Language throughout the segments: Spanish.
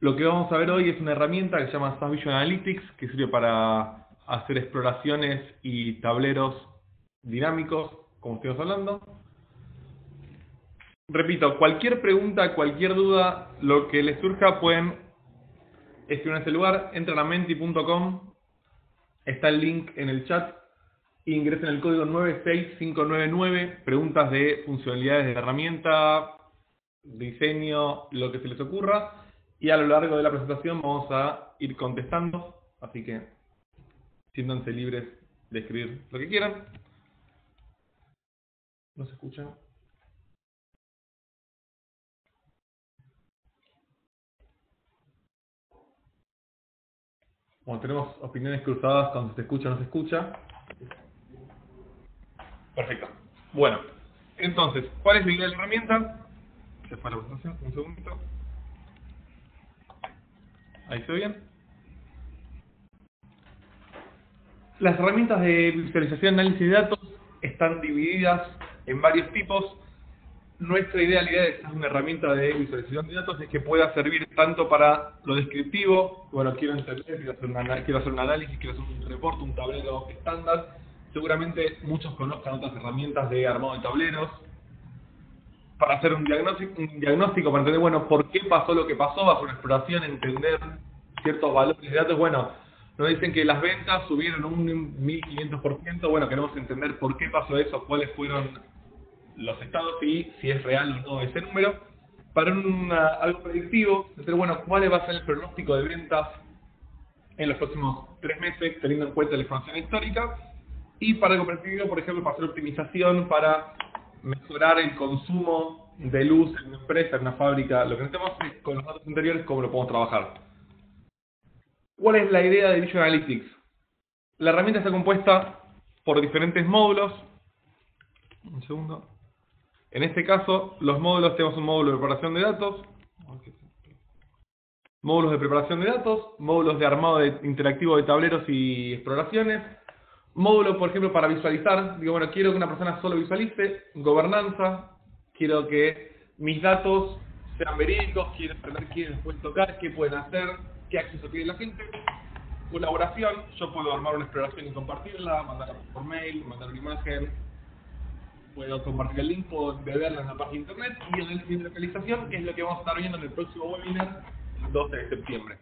Lo que vamos a ver hoy es una herramienta que se llama SAS Visual Analytics, que sirve para hacer exploraciones y tableros dinámicos, como estuvimos hablando. Repito, cualquier pregunta, cualquier duda, lo que les surja, pueden escribir en este lugar. Entran a menti.com, está el link en el chat, ingresen el código 96599, preguntas de funcionalidades de la herramienta, diseño, lo que se les ocurra, y a lo largo de la presentación vamos a ir contestando, así que siéntanse libres de escribir lo que quieran. ¿No se escucha? Bueno, tenemos opiniones cruzadas cuando se escucha o no se escucha. Perfecto. Bueno, entonces, ¿cuál es la idea de la herramienta? Se fue la presentación, un segundito. Ahí se ve bien. Las herramientas de visualización y análisis de datos están divididas en varios tipos. Nuestra idea de esta una herramienta de visualización de datos es que pueda servir tanto para lo descriptivo, bueno, quiero entender, quiero hacer un análisis, quiero hacer un reporte, un tablero estándar. Seguramente muchos conozcan otras herramientas de armado de tableros, para hacer un diagnóstico, para entender, bueno, por qué pasó lo que pasó, hacer una exploración, entender ciertos valores de datos. Bueno, nos dicen que las ventas subieron un 1500%, bueno, queremos entender por qué pasó eso, cuáles fueron los estados y si es real o no ese número. Para algo predictivo, entender, bueno, cuál va a ser el pronóstico de ventas en los próximos 3 meses, teniendo en cuenta la información histórica. Y para algo predictivo, por ejemplo, para hacer optimización, para mejorar el consumo de luz en una empresa, en una fábrica. Lo que necesitamos es, con los datos anteriores, cómo lo podemos trabajar. ¿Cuál es la idea de Visual Analytics? La herramienta está compuesta por diferentes módulos. Un segundo. En este caso, los módulos, tenemos un módulo de preparación de datos, módulos de preparación de datos, módulos de armado interactivo de tableros y exploraciones, módulos, por ejemplo, para visualizar. Digo, bueno, quiero que una persona solo visualice, gobernanza, quiero que mis datos sean verídicos, quiero saber quiénes pueden tocar, qué pueden hacer, qué acceso tiene la gente. Colaboración, yo puedo armar una exploración y compartirla, mandarla por mail, mandar una imagen, puedo compartir el link, puedo verla en la página de internet. Y análisis de localización, que es lo que vamos a estar viendo en el próximo webinar, el 12 de septiembre.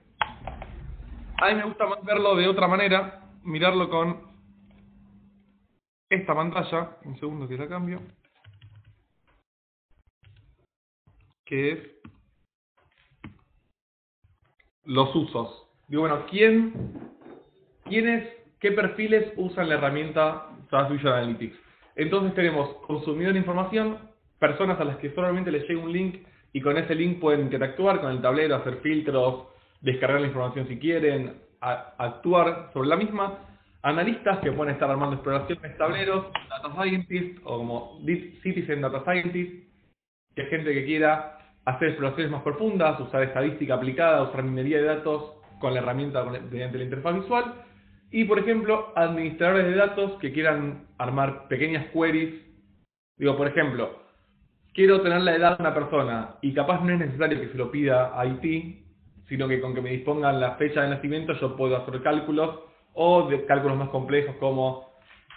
A mí me gusta más verlo de otra manera, mirarlo con esta pantalla, un segundo que la cambio, que es los usos. Digo, bueno, qué perfiles usan la herramienta SAS Visual Analytics? Entonces tenemos consumidor de información, personas a las que solamente les llega un link y con ese link pueden interactuar con el tablero, hacer filtros, descargar la información si quieren, actuar sobre la misma. Analistas que pueden estar armando exploraciones, tableros, data scientists o como Deep Citizen Data Scientist, que es gente que quiera hacer exploraciones más profundas, usar estadística aplicada, usar minería de datos con la herramienta mediante la interfaz visual. Y, por ejemplo, administradores de datos que quieran armar pequeñas queries. Digo, por ejemplo, quiero tener la edad de una persona y capaz no es necesario que se lo pida a IT, sino que con que me dispongan la fecha de nacimiento yo puedo hacer cálculos o de cálculos más complejos como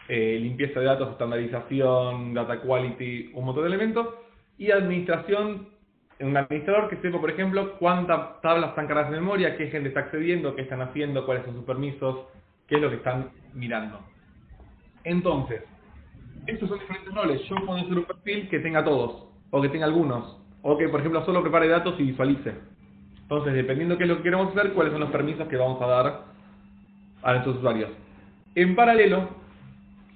limpieza de datos, estandarización, data quality, un montón de elementos. Y administración, un administrador que sepa, por ejemplo, cuántas tablas están cargadas en memoria, qué gente está accediendo, qué están haciendo, cuáles son sus permisos, qué es lo que están mirando. Entonces, estos son diferentes roles. Yo puedo hacer un perfil que tenga todos, o que tenga algunos, o que, por ejemplo, solo prepare datos y visualice. Entonces, dependiendo qué es lo que queremos hacer, cuáles son los permisos que vamos a dar a nuestros usuarios. En paralelo,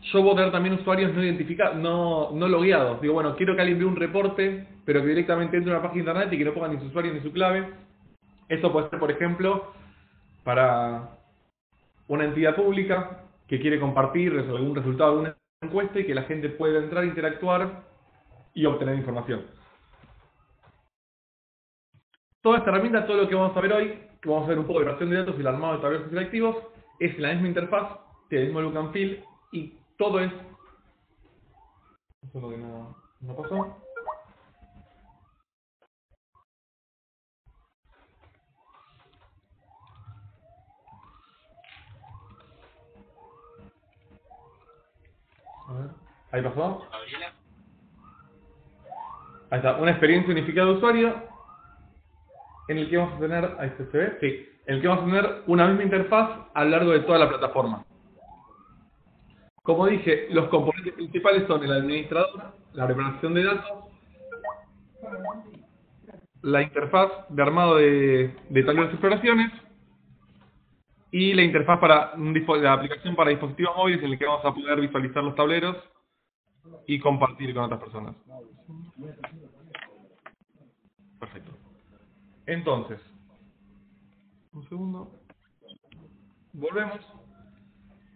yo puedo tener también usuarios no identificados, no logueados. Digo, bueno, quiero que alguien vea un reporte, pero que directamente entre a una página de internet y que no ponga ni su usuario ni su clave. Eso puede ser, por ejemplo, para una entidad pública que quiere compartir algún resultado de una encuesta y que la gente pueda entrar, interactuar y obtener información. Toda esta herramienta, todo lo que vamos a ver hoy, que vamos a ver un poco de preparación de datos y el armado de tableros interactivos, es la misma interfaz, tiene el mismo look and feel y todo es... Eso es lo que no pasó. Ahí pasó. Ahí está, una experiencia unificada de usuario en el que vamos a tener, ahí se ve, sí, en el que vamos a tener una misma interfaz a lo largo de toda la plataforma. Como dije, los componentes principales son el administrador, la preparación de datos, la interfaz de armado de tableros de exploraciones y la interfaz para la aplicación para dispositivos móviles en el que vamos a poder visualizar los tableros y compartir con otras personas. Perfecto. Entonces, un segundo. Volvemos.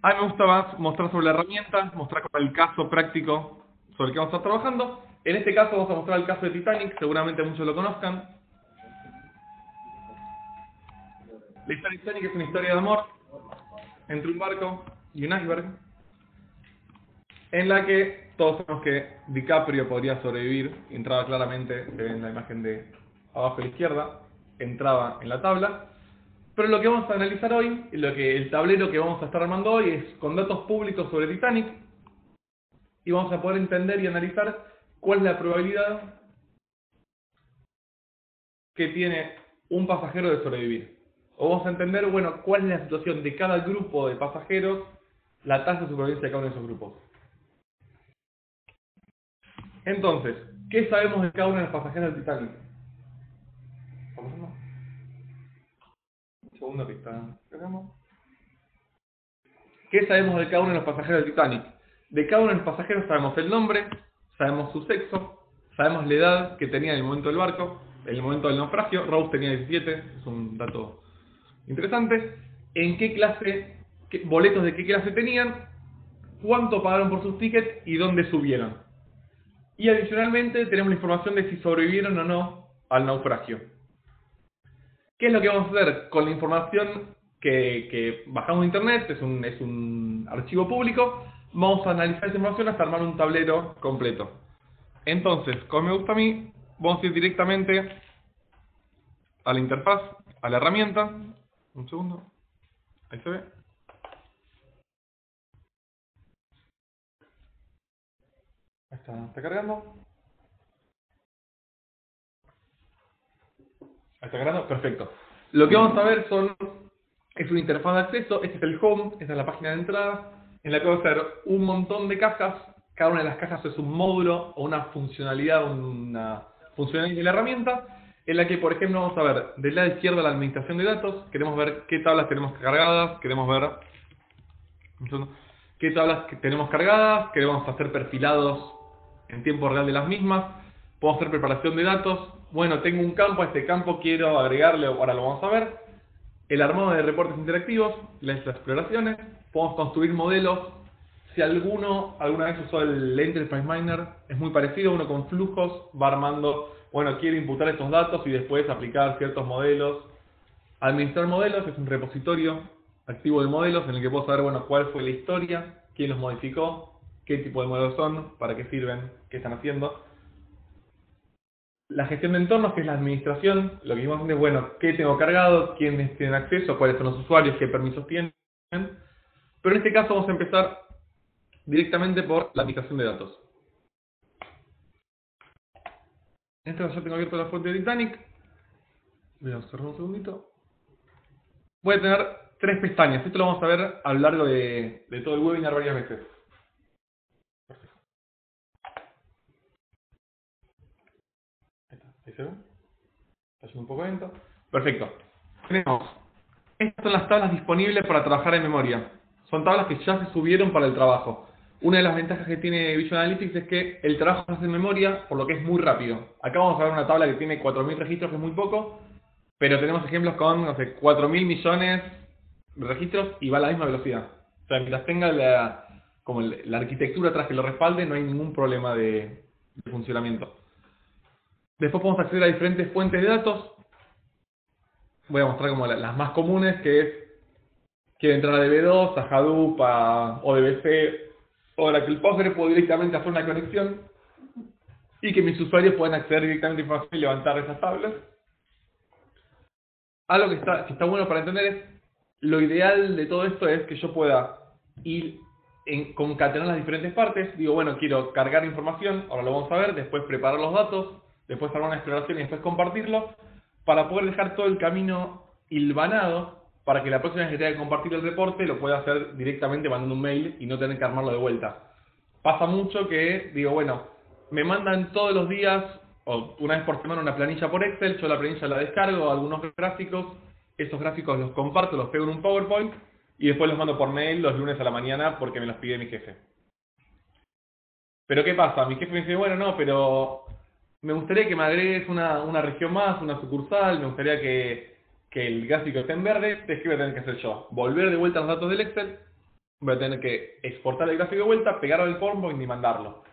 A mí me gusta más mostrar sobre la herramienta, mostrar con el caso práctico sobre el que vamos a estar trabajando. En este caso vamos a mostrar el caso de Titanic, seguramente muchos lo conozcan. La historia de Titanic es una historia de amor entre un barco y un iceberg, en la que todos sabemos que DiCaprio podría sobrevivir, entraba claramente, se ve en la imagen de abajo a la izquierda, entraba en la tabla. Pero lo que vamos a analizar hoy, el tablero que vamos a estar armando hoy es con datos públicos sobre Titanic, y vamos a poder entender y analizar cuál es la probabilidad que tiene un pasajero de sobrevivir. O vamos a entender, bueno, cuál es la situación de cada grupo de pasajeros, la tasa de supervivencia de cada uno de esos grupos. Entonces, ¿qué sabemos de cada uno de los pasajeros del Titanic? Un segundo que está. ¿Qué sabemos de cada uno de los pasajeros del Titanic? De cada uno de los pasajeros sabemos el nombre, sabemos su sexo, sabemos la edad que tenía en el momento del barco, en el momento del naufragio. Rose tenía 17, es un dato interesante. En qué clase, boletos de qué clase tenían, cuánto pagaron por sus tickets y dónde subieron. Y adicionalmente tenemos la información de si sobrevivieron o no al naufragio. ¿Qué es lo que vamos a hacer con la información que bajamos de internet? Es un archivo público. Vamos a analizar esa información hasta armar un tablero completo. Entonces, como me gusta a mí, vamos a ir directamente a la interfaz, a la herramienta. Un segundo. Ahí se ve. Ahí está cargando. Ahí está cargando, perfecto. Lo que vamos a ver es una interfaz de acceso. Este es el home, esta es la página de entrada, en la que vamos a ver un montón de cajas. Cada una de las cajas es un módulo o una funcionalidad de la herramienta, en la que, por ejemplo, vamos a ver del lado izquierdo la administración de datos. Queremos ver qué tablas tenemos cargadas, queremos ver qué tablas tenemos cargadas, queremos hacer perfilados en tiempo real de las mismas, podemos hacer preparación de datos. Bueno, tengo un campo, a este campo quiero agregarle, ahora lo vamos a ver, el armado de reportes interactivos, las exploraciones, podemos construir modelos. Si alguna vez usó el Enterprise Miner, es muy parecido, uno con flujos va armando, bueno, quiero imputar estos datos y después aplicar ciertos modelos. Administrar modelos es un repositorio activo de modelos en el que puedo saber, bueno, cuál fue la historia, quién los modificó, qué tipo de modelos son, para qué sirven, qué están haciendo. La gestión de entornos, que es la administración, lo que vimos antes es, bueno, qué tengo cargado, quiénes tienen acceso, cuáles son los usuarios, qué permisos tienen. Pero en este caso vamos a empezar directamente por la administración de datos. En este caso ya tengo abierto la fuente de Titanic. Voy a cerrar un segundito. Voy a tener 3 pestañas. Esto lo vamos a ver a lo largo de todo el webinar varias veces. Ahí se ve. Está yendo un poco lento. Perfecto. Tenemos. Estas son las tablas disponibles para trabajar en memoria. Son tablas que ya se subieron para el trabajo. Una de las ventajas que tiene Visual Analytics es que el trabajo se hace en memoria, por lo que es muy rápido. Acá vamos a ver una tabla que tiene 4.000 registros, que es muy poco, pero tenemos ejemplos con, no sé, 4.000 millones de registros y va a la misma velocidad. O sea, mientras tenga la arquitectura atrás que lo respalde, no hay ningún problema de funcionamiento. Después podemos acceder a diferentes fuentes de datos. Voy a mostrar como las más comunes, que es, quiero entrar a DB2, a Hadoop, a ODBC, o la que el Postgre puedo directamente hacer una conexión y que mis usuarios puedan acceder directamente a información y levantar esas tablas. Algo que está bueno para entender es, lo ideal de todo esto es que yo pueda ir concatenar las diferentes partes. Digo, bueno, quiero cargar información, ahora lo vamos a ver, después preparar los datos, después armar una exploración y después compartirlo, para poder dejar todo el camino hilvanado, para que la próxima vez que tenga que compartir el reporte lo pueda hacer directamente mandando un mail y no tener que armarlo de vuelta. Pasa mucho que, digo, bueno, me mandan todos los días, o una vez por semana, una planilla por Excel, yo la planilla la descargo, algunos gráficos, esos gráficos los comparto, los pego en un PowerPoint, y después los mando por mail los lunes a la mañana porque me los pide mi jefe. Pero ¿qué pasa? Mi jefe me dice, bueno, no, pero me gustaría que me agregues una región más, una sucursal, me gustaría que el gráfico esté en verde. ¿Qué voy a tener que hacer yo? Volver de vuelta a los datos del Excel, voy a tener que exportar el gráfico de vuelta, pegarlo al PowerPoint y mandarlo.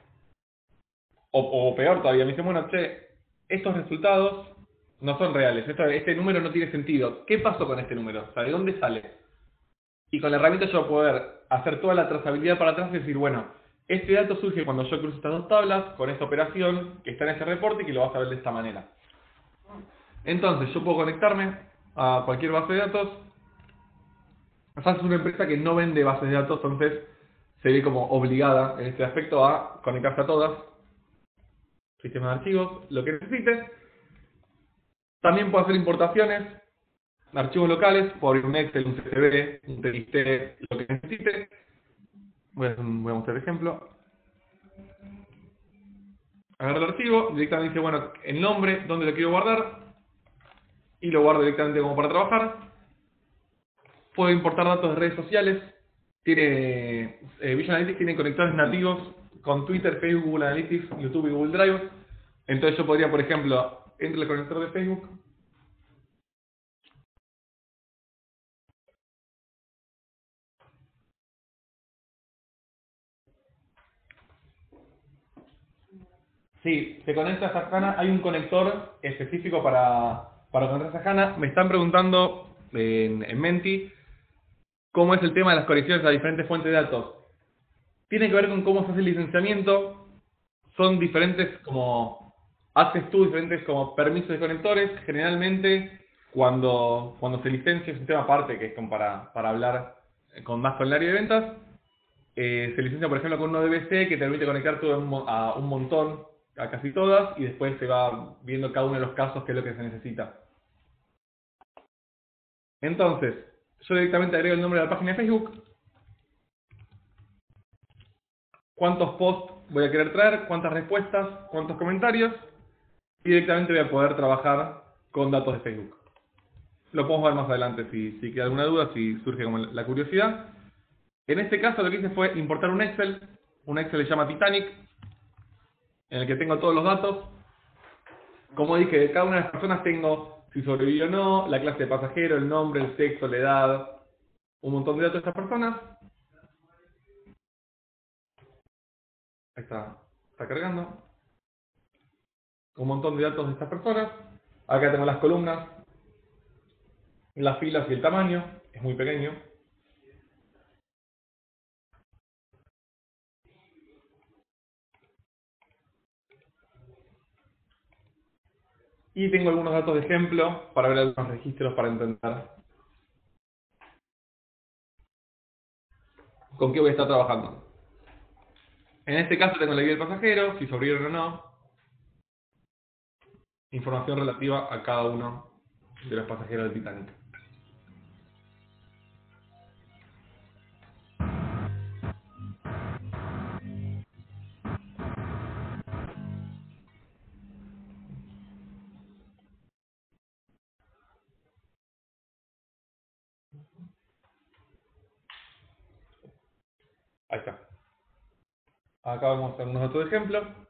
O peor todavía, me dice, bueno, che, estos resultados no son reales, este número no tiene sentido. ¿Qué pasó con este número? O sea, ¿de dónde sale? Y con la herramienta yo voy a poder hacer toda la trazabilidad para atrás y decir, bueno, este dato surge cuando yo cruzo estas dos tablas con esta operación que está en ese reporte y que lo vas a ver de esta manera. Entonces, yo puedo conectarme a cualquier base de datos. SAS es una empresa que no vende bases de datos, entonces se ve como obligada en este aspecto a conectarse a todas. Sistema de archivos, lo que necesite. También puedo hacer importaciones, archivos locales, por un Excel, un CSV, un TXT, lo que necesite. Voy a mostrar el ejemplo. Agarro el archivo, directamente dice, bueno, el nombre, dónde lo quiero guardar, y lo guardo directamente como para trabajar. Puedo importar datos de redes sociales. Tiene Visual Analytics tiene conectores nativos con Twitter, Facebook, Google Analytics, YouTube y Google Drive. Entonces yo podría, por ejemplo, entre el conector de Facebook, sí, se conecta a Sajana, hay un conector específico para conectar a Sajana. Me están preguntando en Menti cómo es el tema de las conexiones a diferentes fuentes de datos. Tiene que ver con cómo se hace el licenciamiento. Son diferentes como haces tú, diferentes como permisos de conectores. Generalmente cuando se licencia es un tema aparte que es como para hablar con el área de ventas. Se licencia por ejemplo con un ODBC que te permite conectar todo a un montón, a casi todas, y después se va viendo cada uno de los casos qué es lo que se necesita. Entonces, yo directamente agrego el nombre de la página de Facebook, cuántos posts voy a querer traer, cuántas respuestas, cuántos comentarios, y directamente voy a poder trabajar con datos de Facebook. Lo podemos ver más adelante si queda alguna duda, si surge como la curiosidad. En este caso lo que hice fue importar un Excel se llama Titanic, en el que tengo todos los datos. Como dije, de cada una de las personas tengo si sobrevivió o no, la clase de pasajero, el nombre, el sexo, la edad, un montón de datos de estas personas. Ahí está cargando. Un montón de datos de estas personas. Acá tengo las columnas, las filas y el tamaño, es muy pequeño. Y tengo algunos datos de ejemplo para ver algunos registros para entender con qué voy a estar trabajando. En este caso tengo la guía del pasajero, si sobrevivieron o no, información relativa a cada uno de los pasajeros del Titanic. Ahí está. Acá vamos a hacer unos datos de ejemplo.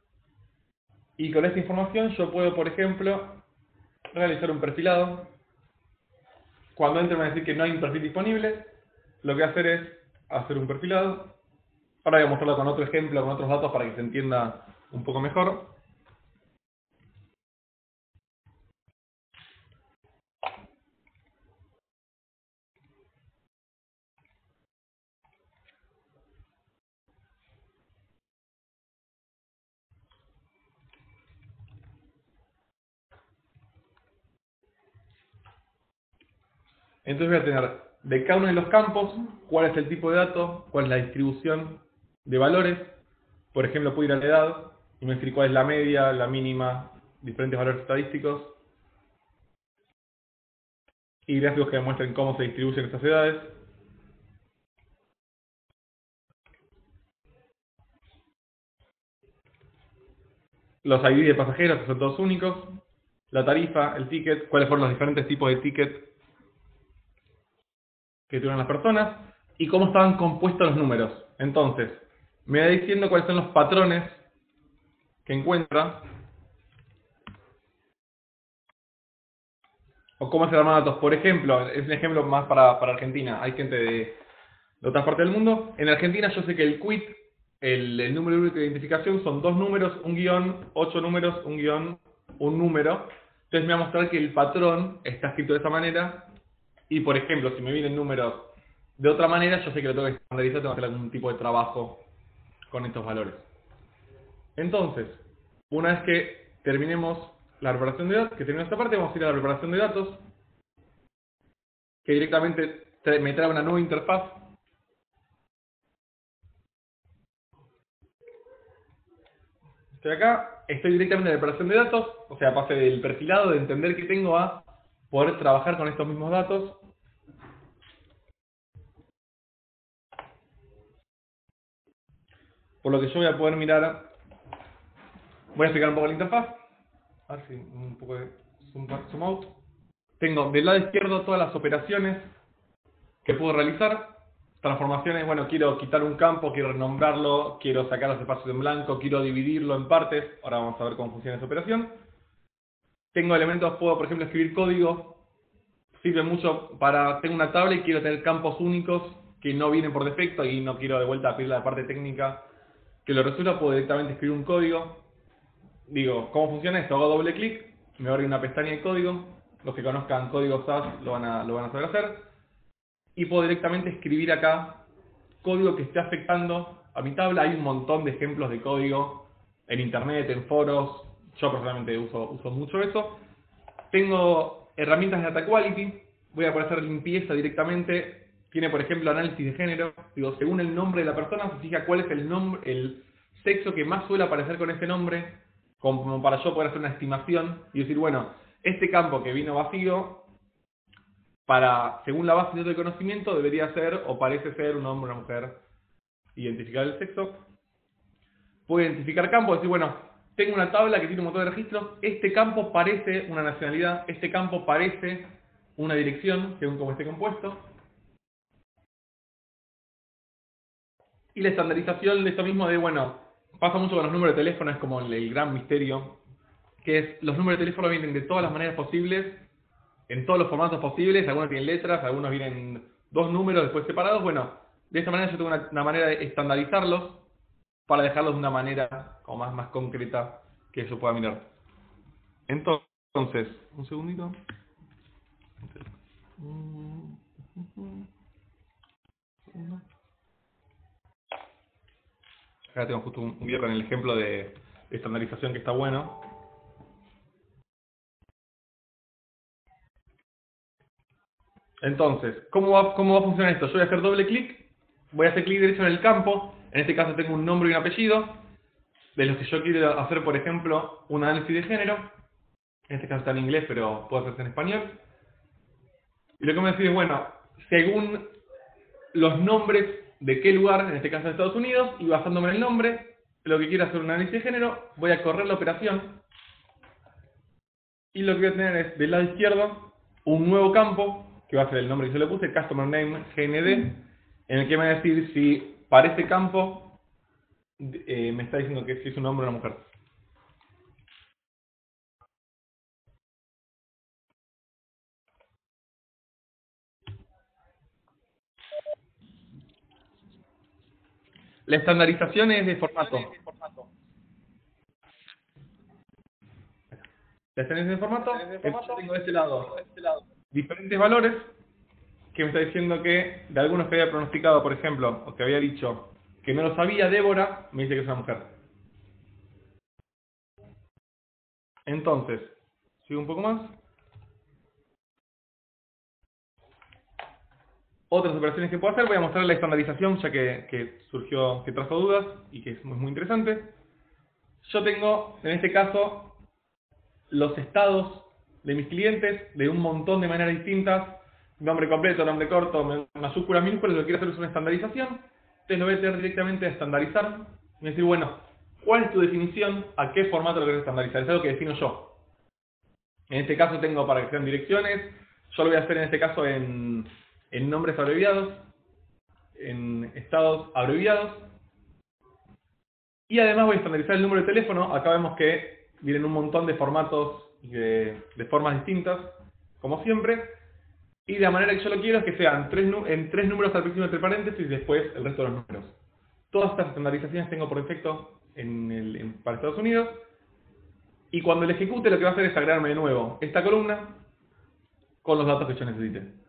Y con esta información yo puedo, por ejemplo, realizar un perfilado. Cuando entre me va a decir que no hay un perfil disponible, lo que voy a hacer es hacer un perfilado. Ahora voy a mostrarlo con otro ejemplo, con otros datos para que se entienda un poco mejor. Entonces voy a tener de cada uno de los campos, cuál es el tipo de dato, cuál es la distribución de valores. Por ejemplo, puedo ir a la edad y me decir cuál es la media, la mínima, diferentes valores estadísticos. Y gráficos que demuestren cómo se distribuyen estas edades. Los ID de pasajeros, que son todos únicos. La tarifa, el ticket, cuáles fueron los diferentes tipos de ticket que tuvieron las personas. Y cómo estaban compuestos los números. Entonces, me va diciendo cuáles son los patrones que encuentra. O cómo se arman datos. Por ejemplo, es un ejemplo más para Argentina. Hay gente de otras partes del mundo. En Argentina yo sé que el quit, el número único de identificación, son 2 números, un guión, 8 números, un guión, un número. Entonces me va a mostrar que el patrón está escrito de esa manera. Y por ejemplo, si me vienen números de otra manera, yo sé que lo tengo que estandarizar, tengo que hacer algún tipo de trabajo con estos valores. Entonces, una vez que terminemos la preparación de datos, que terminemos esta parte, vamos a ir a la preparación de datos, que directamente me trae una nueva interfaz. Estoy acá, estoy directamente en la preparación de datos, o sea, pasé del perfilado, de entender qué tengo, a poder trabajar con estos mismos datos. Por lo que yo voy a poder mirar, voy a explicar un poco la interfaz. A ver si un poco de zoom out. Tengo del lado izquierdo todas las operaciones que puedo realizar. Transformaciones, bueno, quiero quitar un campo, quiero renombrarlo, quiero sacar los espacios en blanco, quiero dividirlo en partes. Ahora vamos a ver cómo funciona esa operación. Tengo elementos, puedo por ejemplo escribir código. Sirve mucho para, tengo una tabla y quiero tener campos únicos que no vienen por defecto y no quiero de vuelta pedir la parte técnica que lo resuelva, puedo directamente escribir un código. Digo, ¿cómo funciona esto? Hago doble clic, me abre una pestaña de código. Los que conozcan código SAS lo van a saber hacer. Y puedo directamente escribir acá código que esté afectando a mi tabla. Hay un montón de ejemplos de código en internet, en foros. Yo personalmente uso mucho eso. Tengo herramientas de Data Quality. Voy a poder hacer limpieza directamente. Tiene, por ejemplo, análisis de género. Digo, según el nombre de la persona, se fija cuál es el sexo que más suele aparecer con ese nombre, como para yo poder hacer una estimación y decir, bueno, este campo que vino vacío, según la base de datos de conocimiento, debería ser o parece ser un hombre o una mujer. Identificar el sexo. Puedo identificar campos, decir, bueno, tengo una tabla que tiene un montón de registros, este campo parece una nacionalidad, este campo parece una dirección, según cómo esté compuesto. Y la estandarización de esto mismo de, bueno, pasa mucho con los números de teléfono, es como el gran misterio, que es, los números de teléfono vienen de todas las maneras posibles, en todos los formatos posibles, algunos tienen letras, algunos vienen 2 números después separados. Bueno, de esta manera yo tengo una manera de estandarizarlos para dejarlos de una manera como más concreta que yo pueda mirar. Entonces, un segundito. Acá tengo justo un video con el ejemplo de estandarización que está bueno. Entonces, ¿cómo va a funcionar esto? Yo voy a hacer doble clic, voy a hacer clic derecho en el campo, en este caso tengo un nombre y un apellido, de los que yo quiero hacer, por ejemplo, un análisis de género. En este caso está en inglés, pero puede hacerse en español. Y lo que me decide es, bueno, según los nombres de qué lugar, en este caso de Estados Unidos, y basándome en el nombre, lo que quiero hacer un análisis de género, voy a correr la operación, y lo que voy a tener es, del lado izquierdo, un nuevo campo, que va a ser el nombre que yo le puse, Customer Name GND, en el que me va a decir si para este campo me está diciendo que si es un hombre o una mujer. La estandarización es de formato. La estandarización de formato, entonces tengo de este lado diferentes valores que me está diciendo que de algunos que había pronosticado, por ejemplo, o que había dicho que no lo sabía Débora, me dice que es una mujer. Entonces, sigo un poco más. Otras operaciones que puedo hacer, voy a mostrar la estandarización, ya que surgió, que trajo dudas y que es muy interesante. Yo tengo, en este caso, los estados de mis clientes de un montón de maneras distintas, nombre completo, nombre corto, mayúsculas, minúsculas. Lo que quiero hacer es una estandarización. Entonces lo voy a tener directamente a estandarizar y decir, bueno, ¿cuál es tu definición? ¿A qué formato lo querés estandarizar? Es algo que defino yo. En este caso tengo para que sean direcciones. Yo lo voy a hacer en este caso en nombres abreviados, en estados abreviados. Y además voy a estandarizar el número de teléfono. Acá vemos que vienen un montón de formatos y de formas distintas, como siempre. Y de la manera que yo lo quiero es que sean en tres números al principio entre paréntesis y después el resto de los números. Todas estas estandarizaciones tengo por defecto para Estados Unidos. Y cuando el ejecute lo que va a hacer es agregarme de nuevo esta columna con los datos que yo necesite.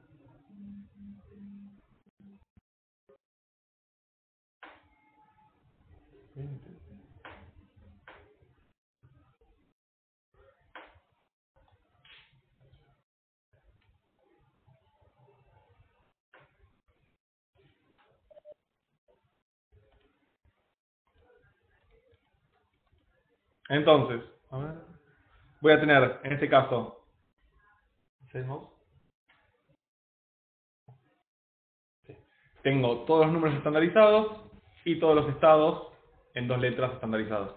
Entonces, a ver, voy a tener en este caso, tengo todos los números estandarizados y todos los estados en 2 letras estandarizados.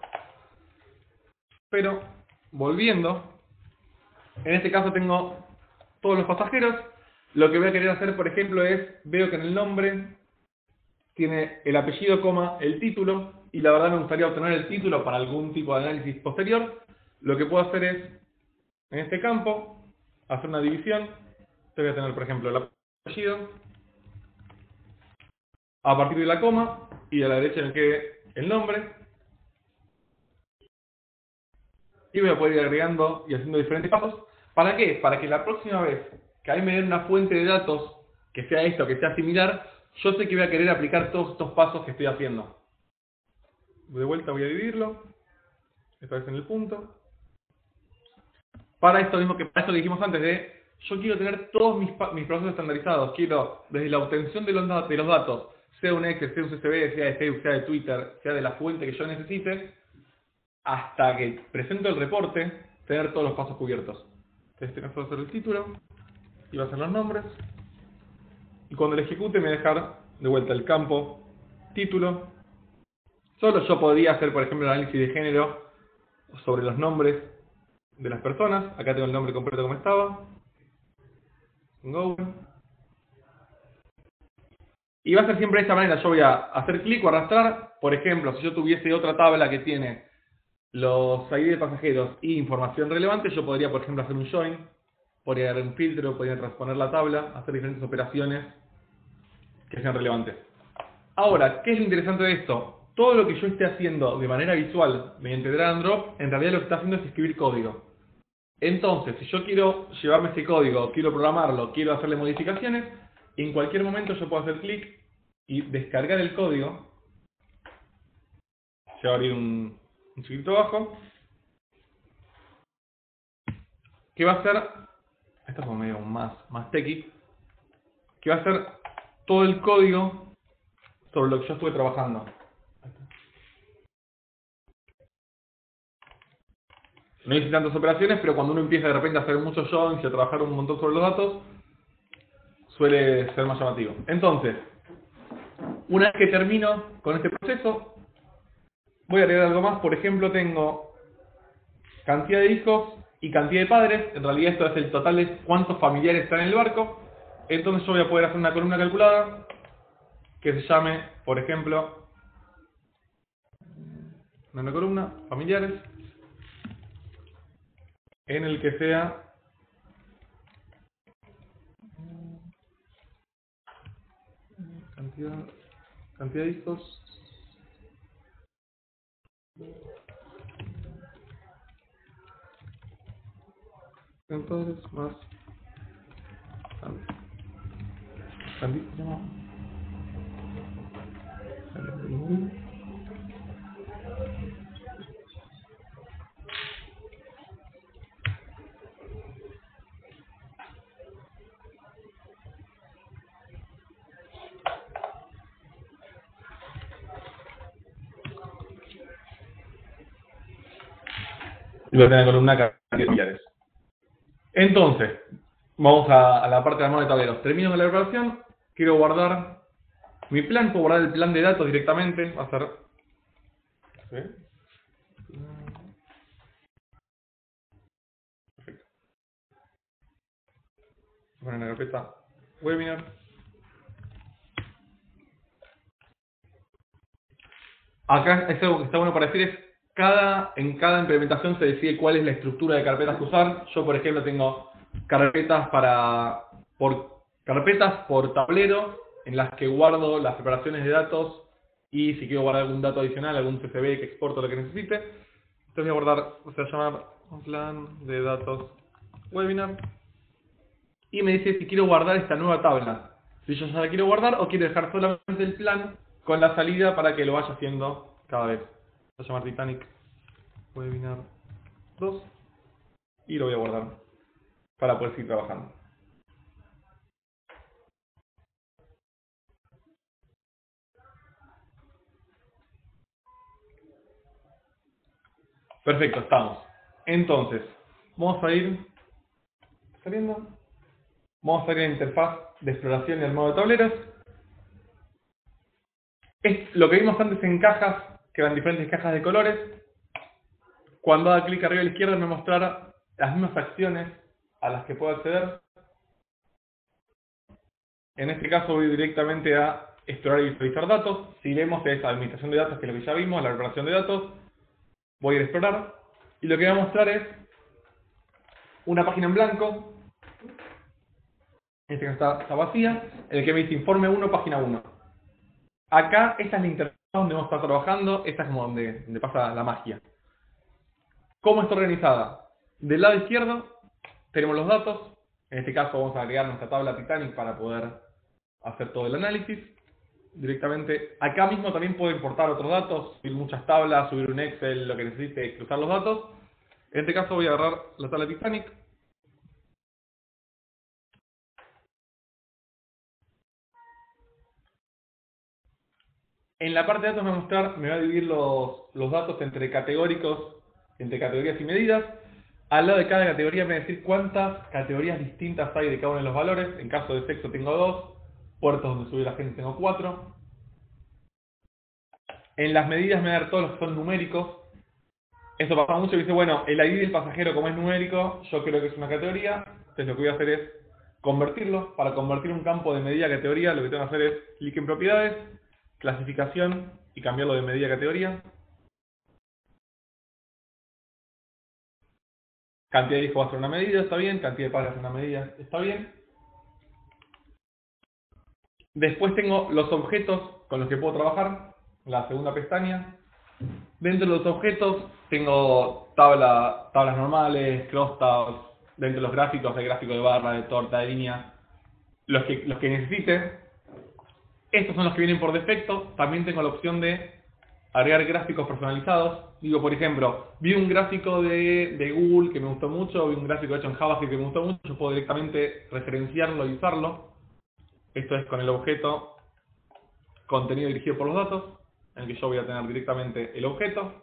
Pero, volviendo, en este caso tengo todos los pasajeros. Lo que voy a querer hacer, por ejemplo, es, veo que en el nombre tiene el apellido, el título, y la verdad me gustaría obtener el título para algún tipo de análisis posterior. Lo que puedo hacer es, en este campo, hacer una división. Te voy a tener, por ejemplo, el apellido, a partir de la coma, y a la derecha me quede el nombre. Y voy a poder ir agregando y haciendo diferentes pasos. ¿Para qué? Para que la próxima vez que a mí me den una fuente de datos que sea esto, que sea similar, yo sé que voy a querer aplicar todos estos pasos que estoy haciendo. De vuelta voy a dividirlo, esta vez en el punto. Para esto mismo que dijimos antes de, yo quiero tener todos mis procesos estandarizados. Quiero, desde la obtención de los datos, sea un Excel, sea un CSV, sea de Facebook, sea de Twitter, sea de la fuente que yo necesite, hasta que presento el reporte, tener todos los pasos cubiertos. Entonces tengo que hacer el título, y va a ser los nombres, y cuando lo ejecute me va a dejar de vuelta el campo título. Solo yo podría hacer, por ejemplo, el análisis de género sobre los nombres de las personas. Acá tengo el nombre completo como estaba. Go. Y va a ser siempre de esta manera. Yo voy a hacer clic o arrastrar. Por ejemplo, si yo tuviese otra tabla que tiene los ID de pasajeros y información relevante, yo podría, por ejemplo, hacer un join, podría dar un filtro, podría transponer la tabla, hacer diferentes operaciones que sean relevantes. Ahora, ¿qué es lo interesante de esto? Todo lo que yo esté haciendo de manera visual mediante drag and drop, en realidad lo que está haciendo es escribir código. Entonces, si yo quiero llevarme este código, quiero programarlo, quiero hacerle modificaciones, en cualquier momento yo puedo hacer clic y descargar el código. Se va a abrir un chiquito abajo, que va a ser, esto es como medio más techy, que va a ser todo el código sobre lo que yo estuve trabajando. No hice tantas operaciones, pero cuando uno empieza de repente a hacer muchos joins y a trabajar un montón sobre los datos, suele ser más llamativo. Entonces, una vez que termino con este proceso, voy a agregar algo más. Por ejemplo, tengo cantidad de hijos y cantidad de padres. En realidad esto es el total de cuántos familiares están en el barco. Entonces yo voy a poder hacer una columna calculada que se llame, por ejemplo, una columna, familiares, en el que sea cantidad de hijos entonces más y voy a tener la columna cantidad de familiares. Entonces, vamos a la parte de armado de tableros. Termino con la preparación, quiero guardar mi plan, puedo guardar el plan de datos directamente, va a ser... ¿Sí? Perfecto. Voy a poner en la carpeta webinar. Acá es algo que está bueno para decir, es en cada implementación se decide cuál es la estructura de carpetas que usar. Yo, por ejemplo, tengo carpetas por tablero, en las que guardo las preparaciones de datos y si quiero guardar algún dato adicional, algún CSV que exporto lo que necesite. Entonces voy a guardar, se va a llamar un plan de datos webinar. Y me dice si quiero guardar esta nueva tabla. Si yo ya la quiero guardar o quiero dejar solamente el plan con la salida para que lo vaya haciendo cada vez. Voy a llamar Titanic Webinar 2 y lo voy a guardar para poder seguir trabajando. Perfecto, estamos. Entonces, vamos a ir saliendo. Vamos a ir a la interfaz de exploración y armado de tableros. Es lo que vimos antes en cajas, que eran diferentes cajas de colores. Cuando haga clic arriba a la izquierda me mostrará las mismas acciones a las que puedo acceder. En este caso voy directamente a explorar y visualizar datos. Si vemos es administración de datos, que es lo que ya vimos, la preparación de datos. Voy a ir a explorar. Y lo que voy a mostrar es una página en blanco. En este caso está vacía. En el que me dice informe 1, página 1. Acá, esta es la interfaz donde vamos a estar trabajando. Esta es como donde pasa la magia. ¿Cómo está organizada? Del lado izquierdo tenemos los datos. En este caso vamos a agregar nuestra tabla Titanic para poder hacer todo el análisis. Directamente, acá mismo también puedo importar otros datos, subir muchas tablas, subir un Excel, lo que necesite, cruzar los datos. En este caso voy a agarrar la tabla Titanic. En la parte de datos me va a dividir los datos entre categóricos, entre categorías y medidas. Al lado de cada categoría me va a decir cuántas categorías distintas hay de cada uno de los valores. En caso de sexo tengo 2, puertos donde subir la gente tengo 4. En las medidas me va a dar todos los que son numéricos. Eso pasa mucho, dice, bueno, el ID del pasajero como es numérico, yo creo que es una categoría. Entonces lo que voy a hacer es convertirlo. Para convertir un campo de medida a categoría, lo que tengo que hacer es clic en propiedades, clasificación y cambiarlo de medida a categoría. Cantidad de discos va a ser una medida, está bien. Cantidad de páginas es una medida, está bien. Después tengo los objetos con los que puedo trabajar, la segunda pestaña. Dentro de los objetos tengo tablas normales, crosstabs. Dentro de los gráficos hay gráfico de barra, de torta, de línea. Los que necesite. Estos son los que vienen por defecto. También tengo la opción de agregar gráficos personalizados. Digo, por ejemplo, vi un gráfico de Google que me gustó mucho, vi un gráfico hecho en JavaScript que me gustó mucho, yo puedo directamente referenciarlo y usarlo. Esto es con el objeto contenido dirigido por los datos, en el que yo voy a tener directamente el objeto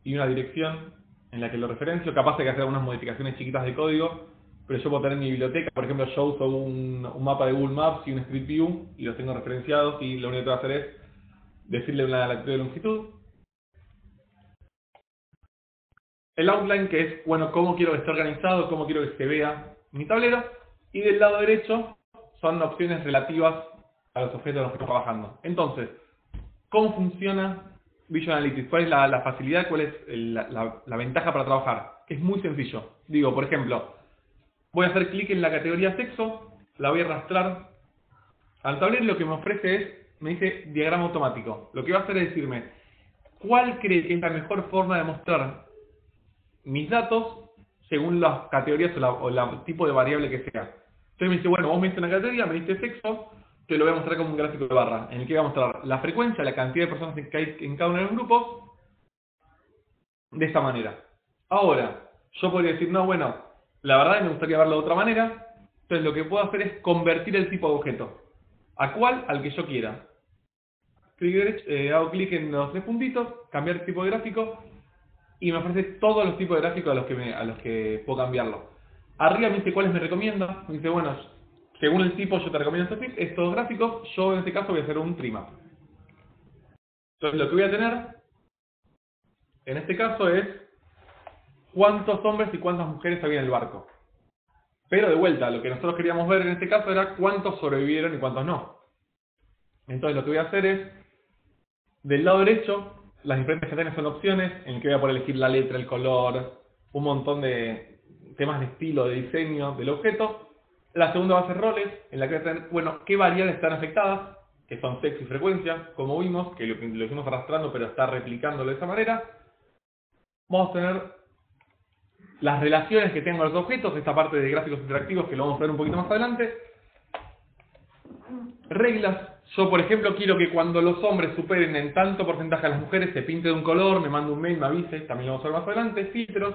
y una dirección en la que lo referencio. Capaz de que hacer algunas modificaciones chiquitas de código, pero yo puedo tener mi biblioteca. Por ejemplo, yo uso un mapa de Google Maps y un Street View y los tengo referenciados y lo único que tengo que hacer es decirle una latitud y longitud. El outline, que es, bueno, cómo quiero que esté organizado, cómo quiero que se vea mi tablero. Y del lado derecho son opciones relativas a los objetos en los que estoy trabajando. Entonces, ¿cómo funciona Visual Analytics? ¿Cuál es la facilidad? ¿Cuál es la ventaja para trabajar? Es muy sencillo. Digo, por ejemplo, voy a hacer clic en la categoría sexo, la voy a arrastrar al tablero y lo que me ofrece es, me dice diagrama automático. Lo que va a hacer es decirme, ¿cuál cree que es la mejor forma de mostrar mis datos según las categorías o el tipo de variable que sea? Entonces me dice, bueno, vos me diste una categoría, me diste sexo, te lo voy a mostrar como un gráfico de barra, en el que voy a mostrar la frecuencia, la cantidad de personas que hay en cada uno de los grupos, de esta manera. Ahora, yo podría decir, no, bueno, la verdad me gustaría verlo de otra manera, entonces lo que puedo hacer es convertir el tipo de objeto. ¿A cuál? Al que yo quiera. Clic derecho, hago clic en los tres puntitos, cambiar el tipo de gráfico, y me ofrece todos los tipos de gráficos a los que puedo cambiarlo. Arriba me dice cuáles me recomienda, me dice, bueno, según el tipo yo te recomiendo estos gráficos, yo en este caso voy a hacer un trimap. Entonces lo que voy a tener, en este caso, es cuántos hombres y cuántas mujeres había en el barco. Pero de vuelta, lo que nosotros queríamos ver en este caso era cuántos sobrevivieron y cuántos no. Entonces lo que voy a hacer es, del lado derecho, las diferentes categorías son opciones, en el que voy a poder elegir la letra, el color, un montón de temas de estilo, de diseño del objeto. La segunda va a ser roles, en la que voy a tener, bueno, qué variables están afectadas, que son sexo y frecuencia, como vimos, que lo hicimos arrastrando, pero está replicándolo de esa manera. Vamos a tener las relaciones que tengo con los objetos, esta parte de gráficos interactivos que lo vamos a ver un poquito más adelante. Reglas. Yo, por ejemplo, quiero que cuando los hombres superen en tanto porcentaje a las mujeres se pinte de un color, me mande un mail, me avise, también lo vamos a ver más adelante. Filtros,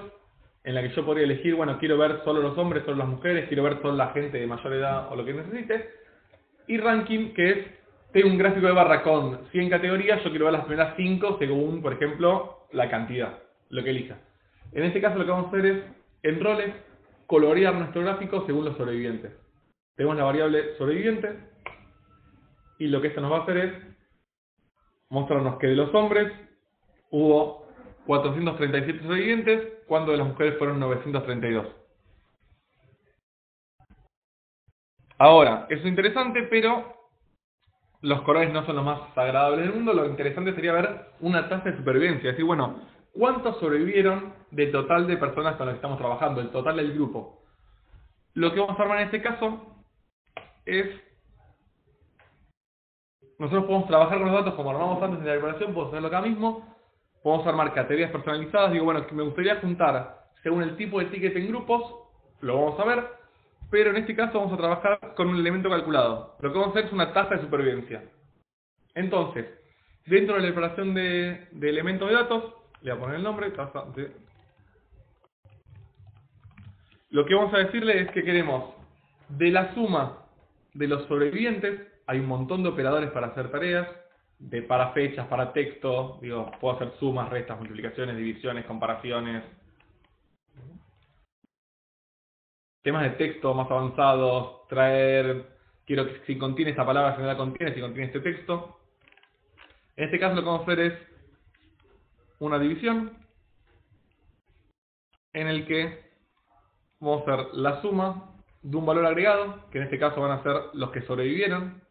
en la que yo podría elegir, bueno, quiero ver solo los hombres, solo las mujeres, quiero ver solo la gente de mayor edad o lo que necesite. Y ranking, que es, tengo un gráfico de barra con 100 categorías, yo quiero ver las primeras 5 según, por ejemplo, la cantidad, lo que elija. En este caso lo que vamos a hacer es, en roles, colorear nuestro gráfico según los sobrevivientes. Tenemos la variable sobreviviente, y lo que esto nos va a hacer es mostrarnos que de los hombres hubo 437 sobrevivientes, cuando de las mujeres fueron 932. Ahora, eso es interesante, pero los colores no son los más agradables del mundo. Lo interesante sería ver una tasa de supervivencia. Es decir, bueno, ¿cuántos sobrevivieron del total de personas con las que estamos trabajando? El total del grupo. Lo que vamos a armar en este caso es, nosotros podemos trabajar con los datos como armamos antes en la preparación, podemos hacerlo acá mismo. Podemos armar categorías personalizadas. Digo, bueno, que me gustaría juntar según el tipo de ticket en grupos, lo vamos a ver, pero en este caso vamos a trabajar con un elemento calculado. Lo que vamos a hacer es una tasa de supervivencia. Entonces, dentro de la preparación de elementos de datos, le voy a poner el nombre, tasa de... Lo que vamos a decirle es que queremos, de la suma de los sobrevivientes, hay un montón de operadores para hacer tareas, para fechas, para texto, digo, puedo hacer sumas, restas, multiplicaciones, divisiones, comparaciones, temas de texto más avanzados, traer, quiero que si contiene esta palabra, se me la contiene, si contiene este texto. En este caso lo que vamos a hacer es una división en el que vamos a hacer la suma de un valor agregado, que en este caso van a ser los que sobrevivieron,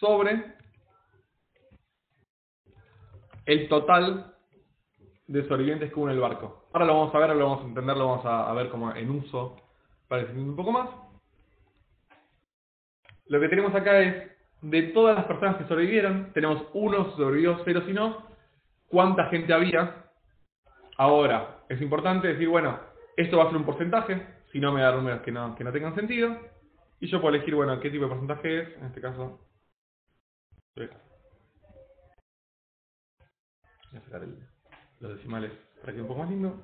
sobre el total de sobrevivientes que hubo en el barco. Ahora lo vamos a ver, ahora lo vamos a entender, lo vamos a ver como en uso para definir un poco más. Lo que tenemos acá es, de todas las personas que sobrevivieron, tenemos uno sobrevivió, 0 si no, cuánta gente había. Ahora, es importante decir, bueno, esto va a ser un porcentaje, si no me da números que no tengan sentido, y yo puedo elegir, bueno, qué tipo de porcentaje es, en este caso, voy a sacar los decimales para que quede un poco más lindo.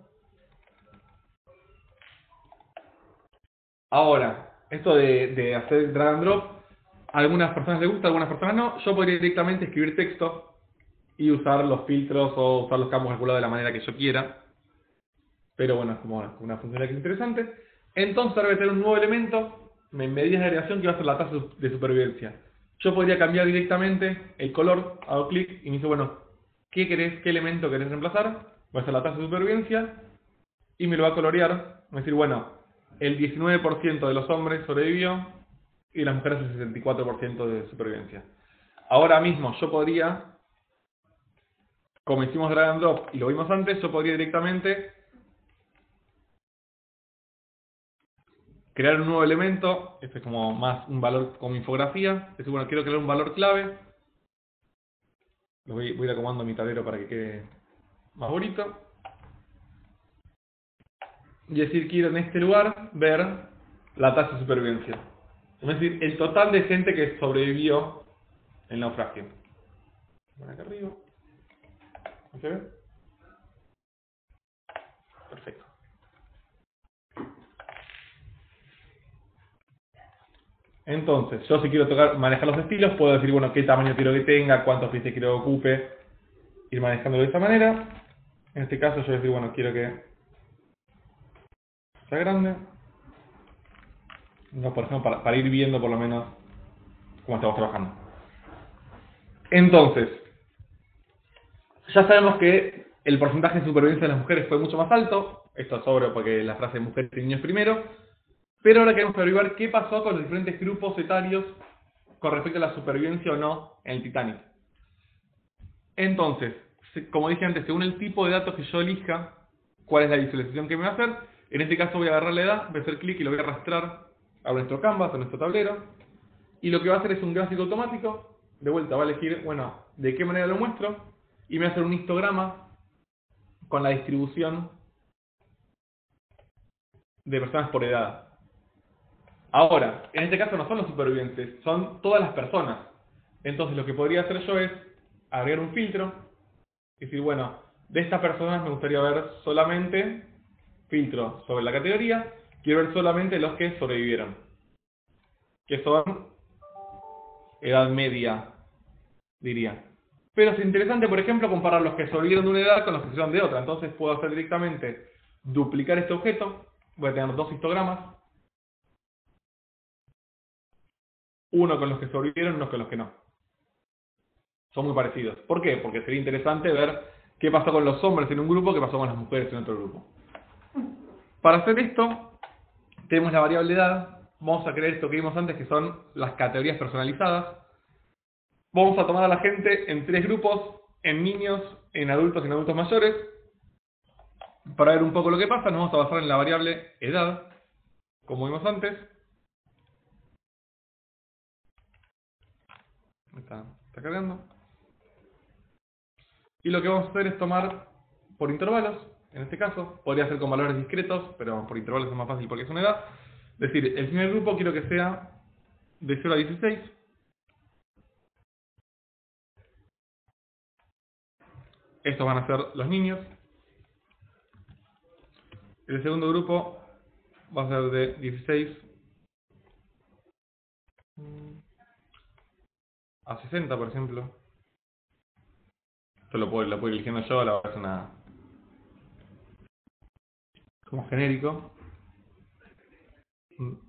Ahora, esto de hacer drag and drop, a algunas personas les gusta, a algunas personas no. Yo podría directamente escribir texto y usar los filtros o usar los campos calculados de la manera que yo quiera. Pero bueno, es como una funcionalidad que es interesante. Entonces ahora voy a tener un nuevo elemento en medidas de agregación que va a ser la tasa de supervivencia. Yo podría cambiar directamente el color, hago clic y me dice, bueno, ¿qué elemento querés reemplazar? Voy a hacer la tasa de supervivencia y me lo va a colorear. Es decir, bueno, el 19% de los hombres sobrevivió y las mujeres el 64% de supervivencia. Ahora mismo yo podría, como hicimos drag and drop y lo vimos antes, yo podría directamente crear un nuevo elemento. Este es como más un valor como infografía. Es decir, bueno, quiero crear un valor clave. Lo voy a ir acomodando mi tablero para que quede más bonito. Y decir, quiero en este lugar ver la tasa de supervivencia. Es decir, el total de gente que sobrevivió el naufragio. Bueno, acá arriba. ¿Se ve? Perfecto. Entonces, yo si quiero manejar los estilos, puedo decir, bueno, qué tamaño quiero que tenga, cuántos pistas quiero que ocupe, ir manejándolo de esta manera. En este caso yo voy a decir, bueno, quiero que sea grande. No, por ejemplo, para ir viendo por lo menos cómo estamos trabajando. Entonces, ya sabemos que el porcentaje de supervivencia de las mujeres fue mucho más alto. Esto es obvio porque la frase de mujeres y niños primero. Pero ahora queremos averiguar qué pasó con los diferentes grupos etarios con respecto a la supervivencia o no en el Titanic. Entonces, como dije antes, según el tipo de datos que yo elija, cuál es la visualización que me va a hacer. En este caso voy a agarrar la edad, voy a hacer clic y lo voy a arrastrar a nuestro canvas, a nuestro tablero. Y lo que va a hacer es un gráfico automático. De vuelta va a elegir, bueno, de qué manera lo muestro. Y me va a hacer un histograma con la distribución de personas por edad. Ahora, en este caso no son los supervivientes, son todas las personas. Entonces lo que podría hacer yo es agregar un filtro y decir, bueno, de estas personas me gustaría ver solamente filtro sobre la categoría, quiero ver solamente los que sobrevivieron, que son edad media, diría. Pero es interesante, por ejemplo, comparar los que sobrevivieron de una edad con los que son de otra. Entonces puedo hacer directamente duplicar este objeto, voy a tener dos histogramas, uno con los que sobrevivieron y uno con los que no. Son muy parecidos. ¿Por qué? Porque sería interesante ver qué pasó con los hombres en un grupo, qué pasó con las mujeres en otro grupo. Para hacer esto, tenemos la variable edad. Vamos a crear esto que vimos antes, que son las categorías personalizadas. Vamos a tomar a la gente en tres grupos, en niños, en adultos y en adultos mayores. Para ver un poco lo que pasa, nos vamos a basar en la variable edad, como vimos antes. Está cargando. Y lo que vamos a hacer es tomar por intervalos, en este caso, podría ser con valores discretos, pero por intervalos es más fácil porque es una edad. Es decir, el primer grupo quiero que sea de 0 a 16. Estos van a ser los niños. El segundo grupo va a ser de 16 a 60, por ejemplo. Esto lo puedo ir eligiendo yo, la verdad es una como genérico. Un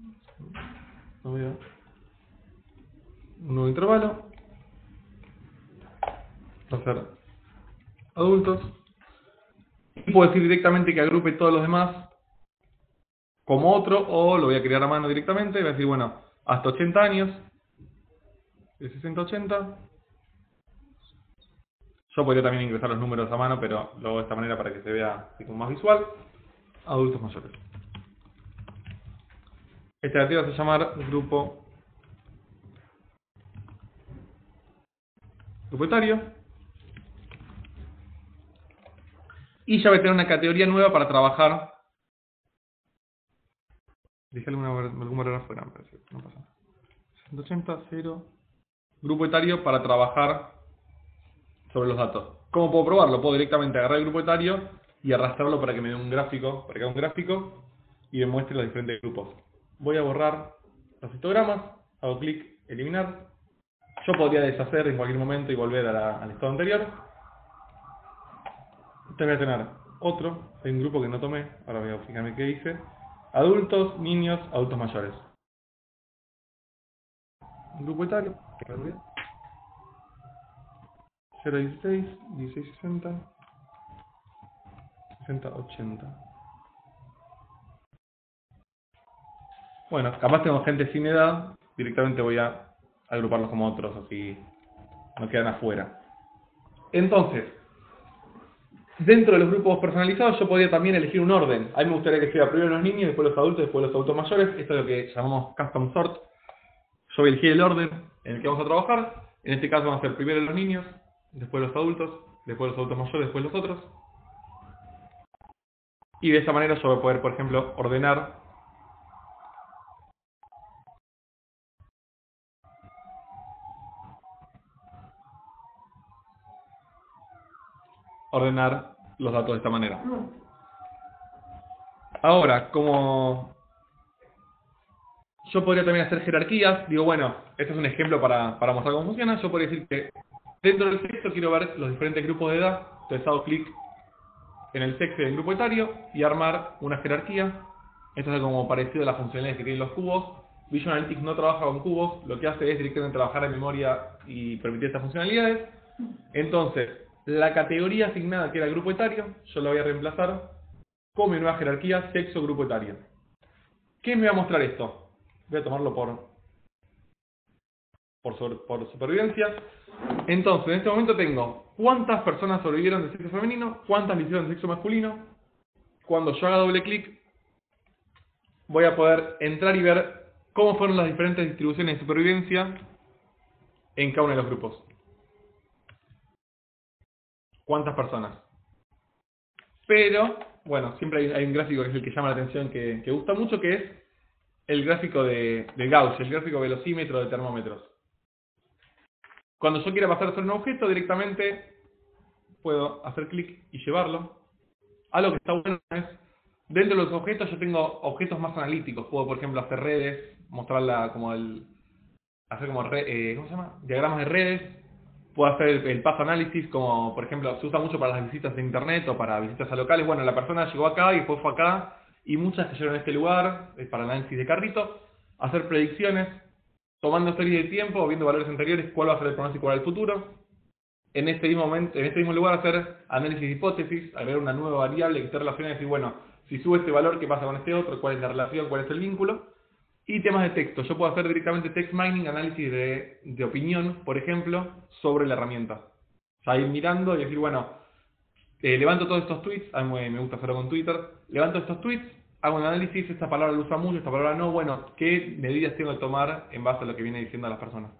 nuevo intervalo. Va a ser adultos. Y puedo decir directamente que agrupe todos los demás como otro, o lo voy a crear a mano directamente. Voy a decir, bueno, hasta 80 años, de 60 a 80. Yo podría también ingresar los números a mano, pero lo hago de esta manera para que se vea así como más visual. Adultos mayores. Esta actividad se va a llamar grupo etario. Y ya voy a tener una categoría nueva para trabajar. Dejé algún error afuera, pero no pasa nada. 180, 0. Grupo etario para trabajar sobre los datos. ¿Cómo puedo probarlo? Puedo directamente agarrar el grupo etario y arrastrarlo para que me dé un gráfico, para que haga un gráfico y me muestre los diferentes grupos. Voy a borrar los histogramas, hago clic, eliminar. Yo podría deshacer en cualquier momento y volver al estado anterior. Entonces voy a tener otro, hay un grupo que no tomé, ahora voy a fijarme qué dice. Adultos, niños, adultos mayores. Grupo etario, 0 a 16, 16 a 60, 60 a 80. Bueno, capaz tengo gente sin edad, directamente voy a agruparlos como otros, así no quedan afuera. Entonces, dentro de los grupos personalizados yo podría también elegir un orden. A mí me gustaría que sea primero los niños, después los adultos, después los adultos mayores. Esto es lo que llamamos custom sort. Yo voy a elegir el orden en el que vamos a trabajar. En este caso van a ser primero los niños, después los adultos, después los adultos mayores, después los otros. Y de esta manera yo voy a poder, por ejemplo, ordenar los datos de esta manera. Ahora, como Yo podría también hacer jerarquías. Digo, bueno, este es un ejemplo para mostrar cómo funciona. Yo podría decir que dentro del sexo quiero ver los diferentes grupos de edad. Entonces hago clic en el sexo del grupo etario y armar una jerarquía. Esto es como parecido a las funcionalidades que tienen los cubos. Visual Analytics no trabaja con cubos, lo que hace es directamente trabajar en memoria y permitir estas funcionalidades. Entonces, la categoría asignada que era el grupo etario, yo la voy a reemplazar con mi nueva jerarquía sexo grupo etario. ¿Qué me va a mostrar esto? Voy a tomarlo por supervivencia. Entonces, en este momento tengo cuántas personas sobrevivieron de sexo femenino, cuántas lo hicieron de sexo masculino. Cuando yo haga doble clic, voy a poder entrar y ver cómo fueron las diferentes distribuciones de supervivencia en cada uno de los grupos. ¿Cuántas personas? Pero, bueno, siempre hay un gráfico que es el que llama la atención, que gusta mucho, que es el gráfico de Gauss, el gráfico velocímetro de termómetros. Cuando yo quiera pasar sobre un objeto, directamente puedo hacer clic y llevarlo. Algo que está bueno es, dentro de los objetos yo tengo objetos más analíticos. Puedo, por ejemplo, hacer redes, mostrarla como hacer como, ¿cómo se llama? Diagramas de redes. Puedo hacer el path analysis, como por ejemplo, se usa mucho para las visitas de internet o para visitas a locales. Bueno, la persona llegó acá y después fue acá, y muchas cayeron en este lugar, para análisis de carrito. Hacer predicciones, tomando series de tiempo o viendo valores anteriores, cuál va a ser el pronóstico para el futuro. En este mismo momento, en este mismo lugar, hacer análisis de hipótesis, agregar una nueva variable que esté relacionada y decir, bueno, si sube este valor, ¿qué pasa con este otro? ¿Cuál es la relación? ¿Cuál es el vínculo? Y temas de texto. Yo puedo hacer directamente text mining, análisis de opinión, por ejemplo, sobre la herramienta. O sea, ir mirando y decir, bueno, levanto todos estos tweets, a mí me gusta hacerlo con Twitter, levanto estos tweets, hago un análisis, esta palabra la usa mucho, esta palabra no, bueno, ¿qué medidas tengo que tomar en base a lo que viene diciendo a las personas?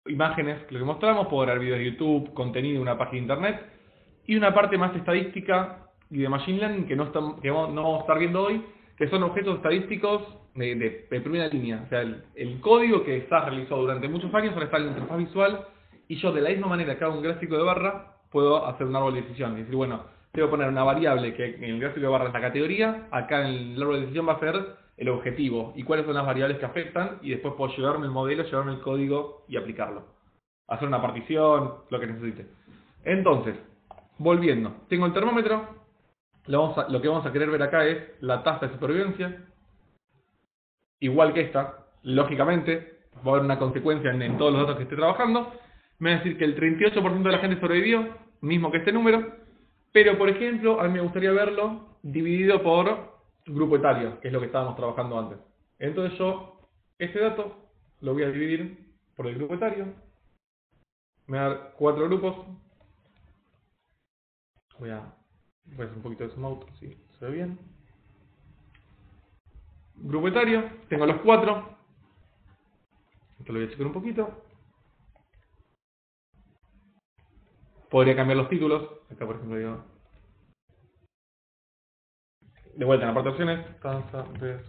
Imágenes, lo que mostramos, puedo grabar videos de YouTube, contenido de una página de internet, y una parte más estadística y de Machine Learning que no vamos a estar viendo hoy, que son objetos estadísticos de primera línea. O sea, el código que está realizado durante muchos años ahora está en la interfaz visual, y yo de la misma manera que hago un gráfico de barra, puedo hacer un árbol de decisión. Y decir, bueno, tengo que poner una variable que en el gráfico de barra es la categoría, acá en el árbol de decisión va a ser el objetivo y cuáles son las variables que afectan, y después puedo llevarme el modelo, llevarme el código y aplicarlo. Hacer una partición, lo que necesite. Entonces, volviendo, tengo el termómetro. Lo que vamos a querer ver acá es la tasa de supervivencia. Igual que esta, lógicamente, va a haber una consecuencia en todos los datos que esté trabajando. Me va a decir que el 38% de la gente sobrevivió, mismo que este número. Pero, por ejemplo, a mí me gustaría verlo dividido por grupo etario, que es lo que estábamos trabajando antes. Entonces yo, este dato, lo voy a dividir por el grupo etario. Me va a dar 4 grupos. Voy a hacer un poquito de zoom out, si se ve bien. Grupo etario, tengo los 4. Esto lo voy a checar un poquito. Podría cambiar los títulos. Acá, por ejemplo, digo. De vuelta en la parte de opciones. Tasa de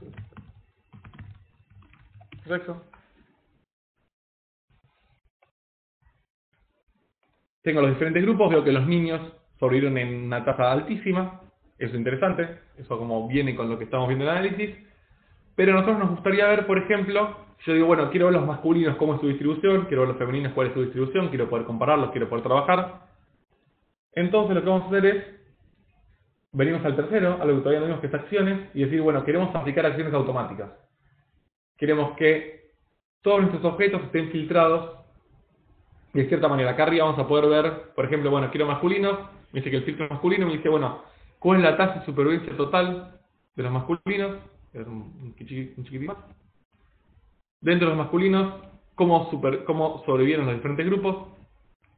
sexo. Tengo los diferentes grupos. Veo que los niños sobrevivieron en una tasa altísima. Eso es interesante. Eso como viene con lo que estamos viendo en el análisis. Pero a nosotros nos gustaría ver, por ejemplo, yo digo, bueno, quiero ver los masculinos cómo es su distribución, quiero ver los femeninos cuál es su distribución, quiero poder compararlos, quiero poder trabajar. Entonces lo que vamos a hacer es, venimos al tercero, a lo que todavía no vimos, que es acciones, y decir, bueno, queremos aplicar acciones automáticas. Queremos que todos nuestros objetos estén filtrados de cierta manera. Acá arriba vamos a poder ver, por ejemplo, bueno, quiero masculinos, me dice que el filtro es masculino, me dice, bueno, ¿cuál es la tasa de supervivencia total de los masculinos? Es un chiquitín más. Dentro de los masculinos, ¿cómo sobrevivieron los diferentes grupos?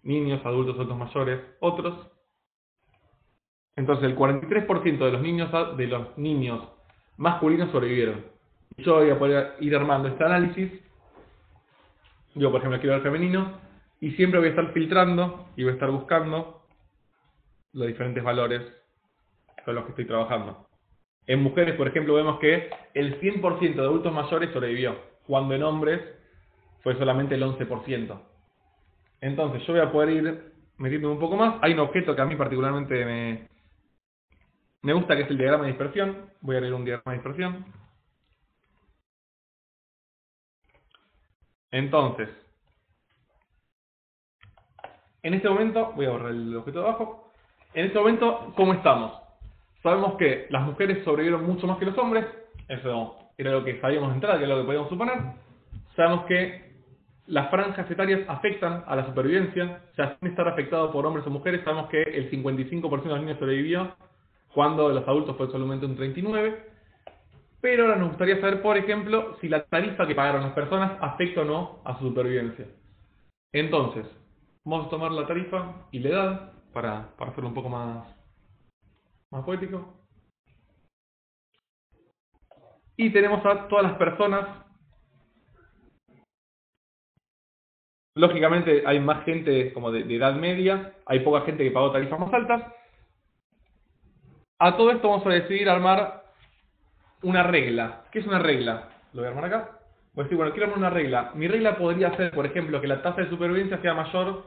Niños, adultos, adultos mayores, otros. Entonces el 43% de los niños masculinos sobrevivieron. Yo voy a poder ir armando este análisis. Yo, por ejemplo, quiero ver femenino, y siempre voy a estar filtrando y voy a estar buscando los diferentes valores con los que estoy trabajando. En mujeres, por ejemplo, vemos que el 100% de adultos mayores sobrevivió, cuando en hombres fue solamente el 11%. Entonces yo voy a poder ir metiéndome un poco más. Hay un objeto que a mí particularmente me gusta, que es el diagrama de dispersión. Voy a leer un diagrama de dispersión. Entonces, en este momento, voy a borrar el objeto de abajo. En este momento, ¿cómo estamos? Sabemos que las mujeres sobrevivieron mucho más que los hombres. Eso era lo que sabíamos de entrada, que es lo que podíamos suponer. Sabemos que las franjas etarias afectan a la supervivencia. O sea, sin estar afectado por hombres o mujeres, sabemos que el 55% de los niños sobrevivió, cuando de los adultos fue solamente un 39%. Pero ahora nos gustaría saber, por ejemplo, si la tarifa que pagaron las personas afecta o no a su supervivencia. Entonces, vamos a tomar la tarifa y la edad para hacerlo un poco más poético. Y tenemos a todas las personas. Lógicamente hay más gente como de edad media, hay poca gente que pagó tarifas más altas. A todo esto vamos a decidir armar una regla. ¿Qué es una regla? Lo voy a armar acá. Voy a decir, bueno, quiero armar una regla. Mi regla podría ser, por ejemplo, que la tasa de supervivencia sea mayor.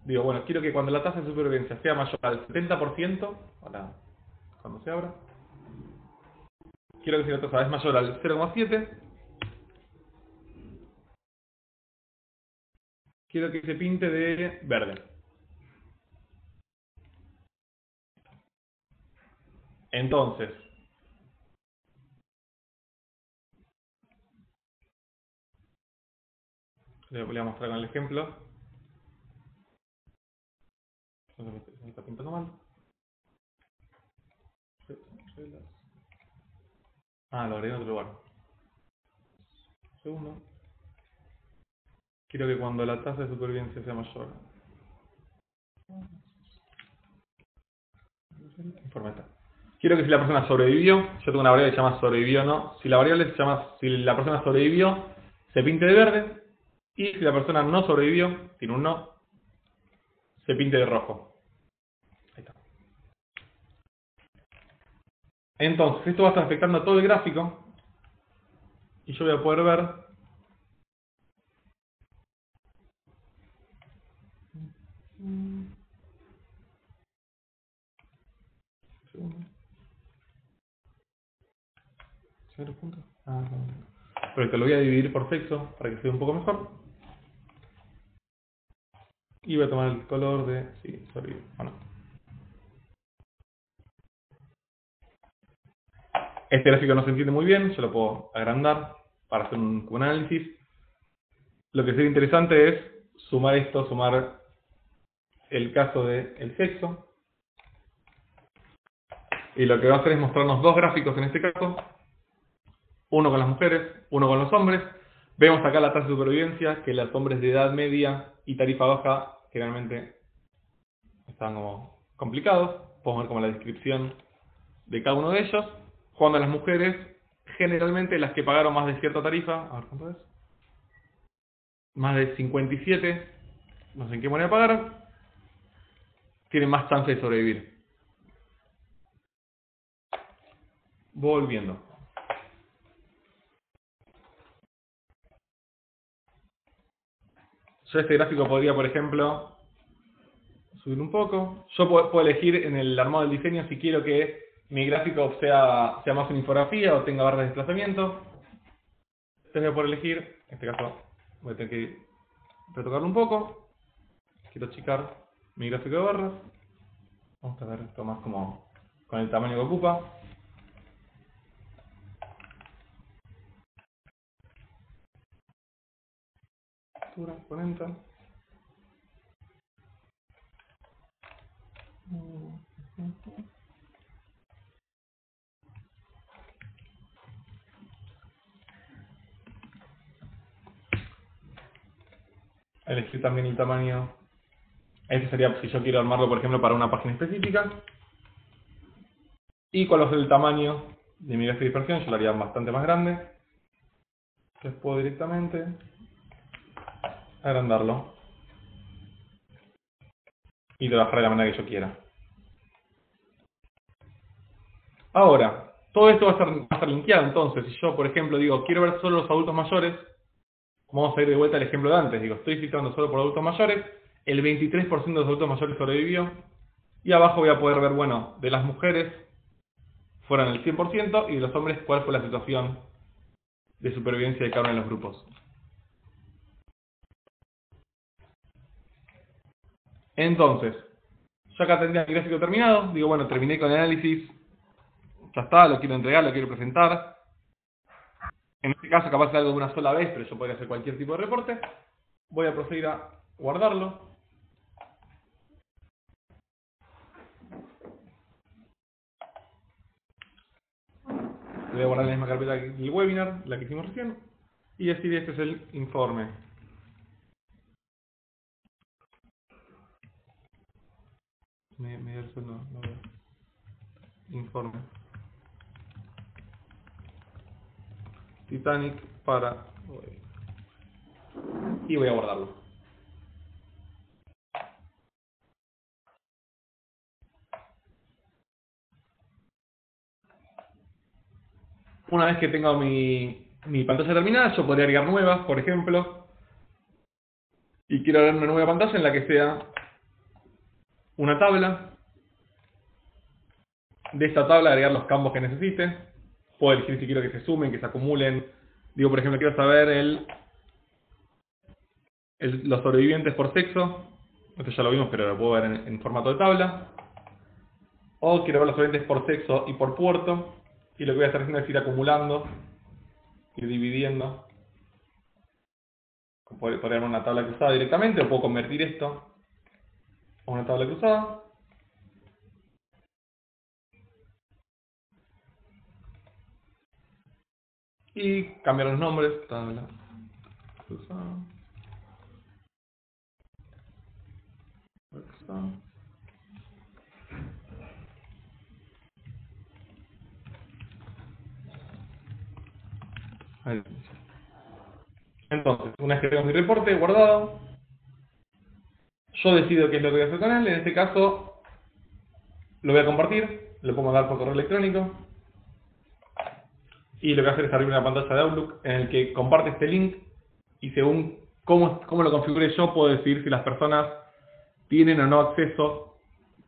Digo, bueno, quiero que cuando la tasa de supervivencia sea mayor al 70%, cuando se abra, quiero que si la tasa es mayor al 0,7, quiero que se pinte de verde. Entonces, le voy a mostrar con el ejemplo. Me está pintando mal. Lo agregué en otro lugar. Segundo. Quiero que cuando la tasa de supervivencia sea mayor. Informeta. Quiero que si la persona sobrevivió, yo tengo una variable que se llama sobrevivió o no. Si la variable se llama, si la persona sobrevivió, se pinte de verde. Y si la persona no sobrevivió, tiene un no, se pinte de rojo. Ahí está. Entonces, esto va a estar afectando a todo el gráfico. Y yo voy a poder ver pero te lo voy a dividir por sexo para que sea un poco mejor. Y voy a tomar el color de... Sí, sobrevivió. Bueno. Este gráfico no se entiende muy bien, yo lo puedo agrandar para hacer un análisis. Lo que sería interesante es sumar esto, sumar el caso del sexo. Y lo que va a hacer es mostrarnos dos gráficos en este caso. Uno con las mujeres, uno con los hombres. Vemos acá la tasa de supervivencia, que los hombres de edad media y tarifa baja generalmente están como complicados. Podemos ver como la descripción de cada uno de ellos. Cuando las mujeres, generalmente las que pagaron más de cierta tarifa, a ver cuánto es, más de 57, no sé en qué moneda pagaron, tienen más chance de sobrevivir. Volviendo. Yo este gráfico podría, por ejemplo, subir un poco. Yo puedo elegir en el armado del diseño si quiero que mi gráfico sea más una infografía o tenga barras de desplazamiento. Entonces voy a poder elegir, en este caso voy a tener que retocarlo un poco. Quiero achicar mi gráfico de barras. Vamos a ver esto más como con el tamaño que ocupa. Con enter. Elegir también el tamaño. Este sería si yo quiero armarlo, por ejemplo, para una página específica. Y cuál va a ser el tamaño de mi gráfico de dispersión, yo lo haría bastante más grande. Entonces puedo directamente agrandarlo y trabajar de la manera que yo quiera. Ahora, todo esto va a estar linkeado. Entonces, si yo, por ejemplo, digo, quiero ver solo los adultos mayores, vamos a ir de vuelta al ejemplo de antes. Digo, estoy filtrando solo por adultos mayores, el 23% de los adultos mayores sobrevivió. Y abajo voy a poder ver, bueno, de las mujeres fueron el 100% y de los hombres cuál fue la situación de supervivencia de cada uno de los grupos. Entonces, yo acá tendría mi gráfico terminado. Digo, bueno, terminé con el análisis. Ya está, lo quiero entregar, lo quiero presentar. En este caso, capaz es algo de una sola vez, pero yo podría hacer cualquier tipo de reporte. Voy a proceder a guardarlo. Voy a guardar en la misma carpeta que el webinar, la que hicimos recién. Y decir, este es el informe. Me dio el sueldo, no veo. Informe. Titanic para... Y voy a guardarlo. Una vez que tengo mi pantalla terminada, yo podría agregar nuevas, por ejemplo. Y quiero agregar una nueva pantalla en la que sea una tabla. De esta tabla agregar los campos que necesite. Puedo elegir si quiero que se sumen, que se acumulen. Digo, por ejemplo, quiero saber los sobrevivientes por sexo. Esto ya lo vimos, pero lo puedo ver en formato de tabla. O quiero ver los sobrevivientes por sexo y por puerto. Y lo que voy a estar haciendo es ir acumulando, ir dividiendo. Podría poner una tabla cruzada directamente, o puedo convertir esto a una tabla cruzada. Y cambiar los nombres. Tabla cruzada. Cruzada. Ahí. Entonces, una vez que tengo mi reporte guardado, yo decido qué es lo que voy a hacer con él. En este caso, lo voy a compartir, lo puedo mandar por correo electrónico. Y lo que voy a hacer es abrir una pantalla de Outlook en el que comparte este link y según cómo lo configure yo, puedo decidir si las personas tienen o no acceso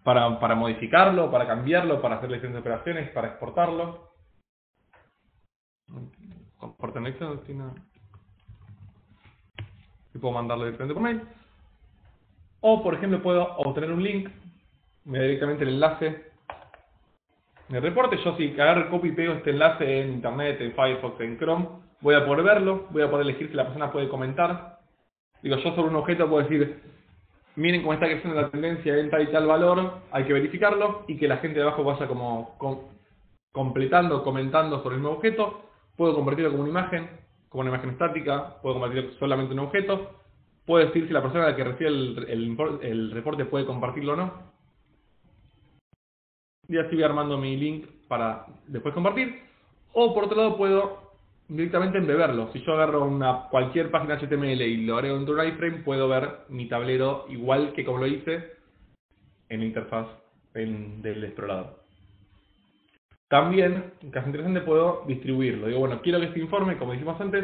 para modificarlo, para cambiarlo, para hacer licencias de operaciones, para exportarlo. Comparto en Excel, y puedo mandarlo directamente por mail. O, por ejemplo, puedo obtener un link, me da directamente el enlace del reporte. Yo si agarro, copio y pego este enlace en Internet, en Firefox, en Chrome, voy a poder verlo, voy a poder elegir si la persona puede comentar. Digo, yo sobre un objeto puedo decir, miren cómo está creciendo la tendencia en tal y tal valor, hay que verificarlo, y que la gente de abajo vaya como completando, comentando sobre el nuevo objeto. Puedo convertirlo como una imagen estática, puedo convertirlo solamente en un objeto. Puedo decir si la persona que recibe el reporte puede compartirlo o no. Y así voy armando mi link para después compartir. O por otro lado puedo directamente embeberlo. Si yo agarro cualquier página HTML y lo agrego dentro de un iframe, puedo ver mi tablero igual que como lo hice en la interfaz del explorador. También, en caso interesante, puedo distribuirlo. Digo, bueno, quiero que este informe, como dijimos antes,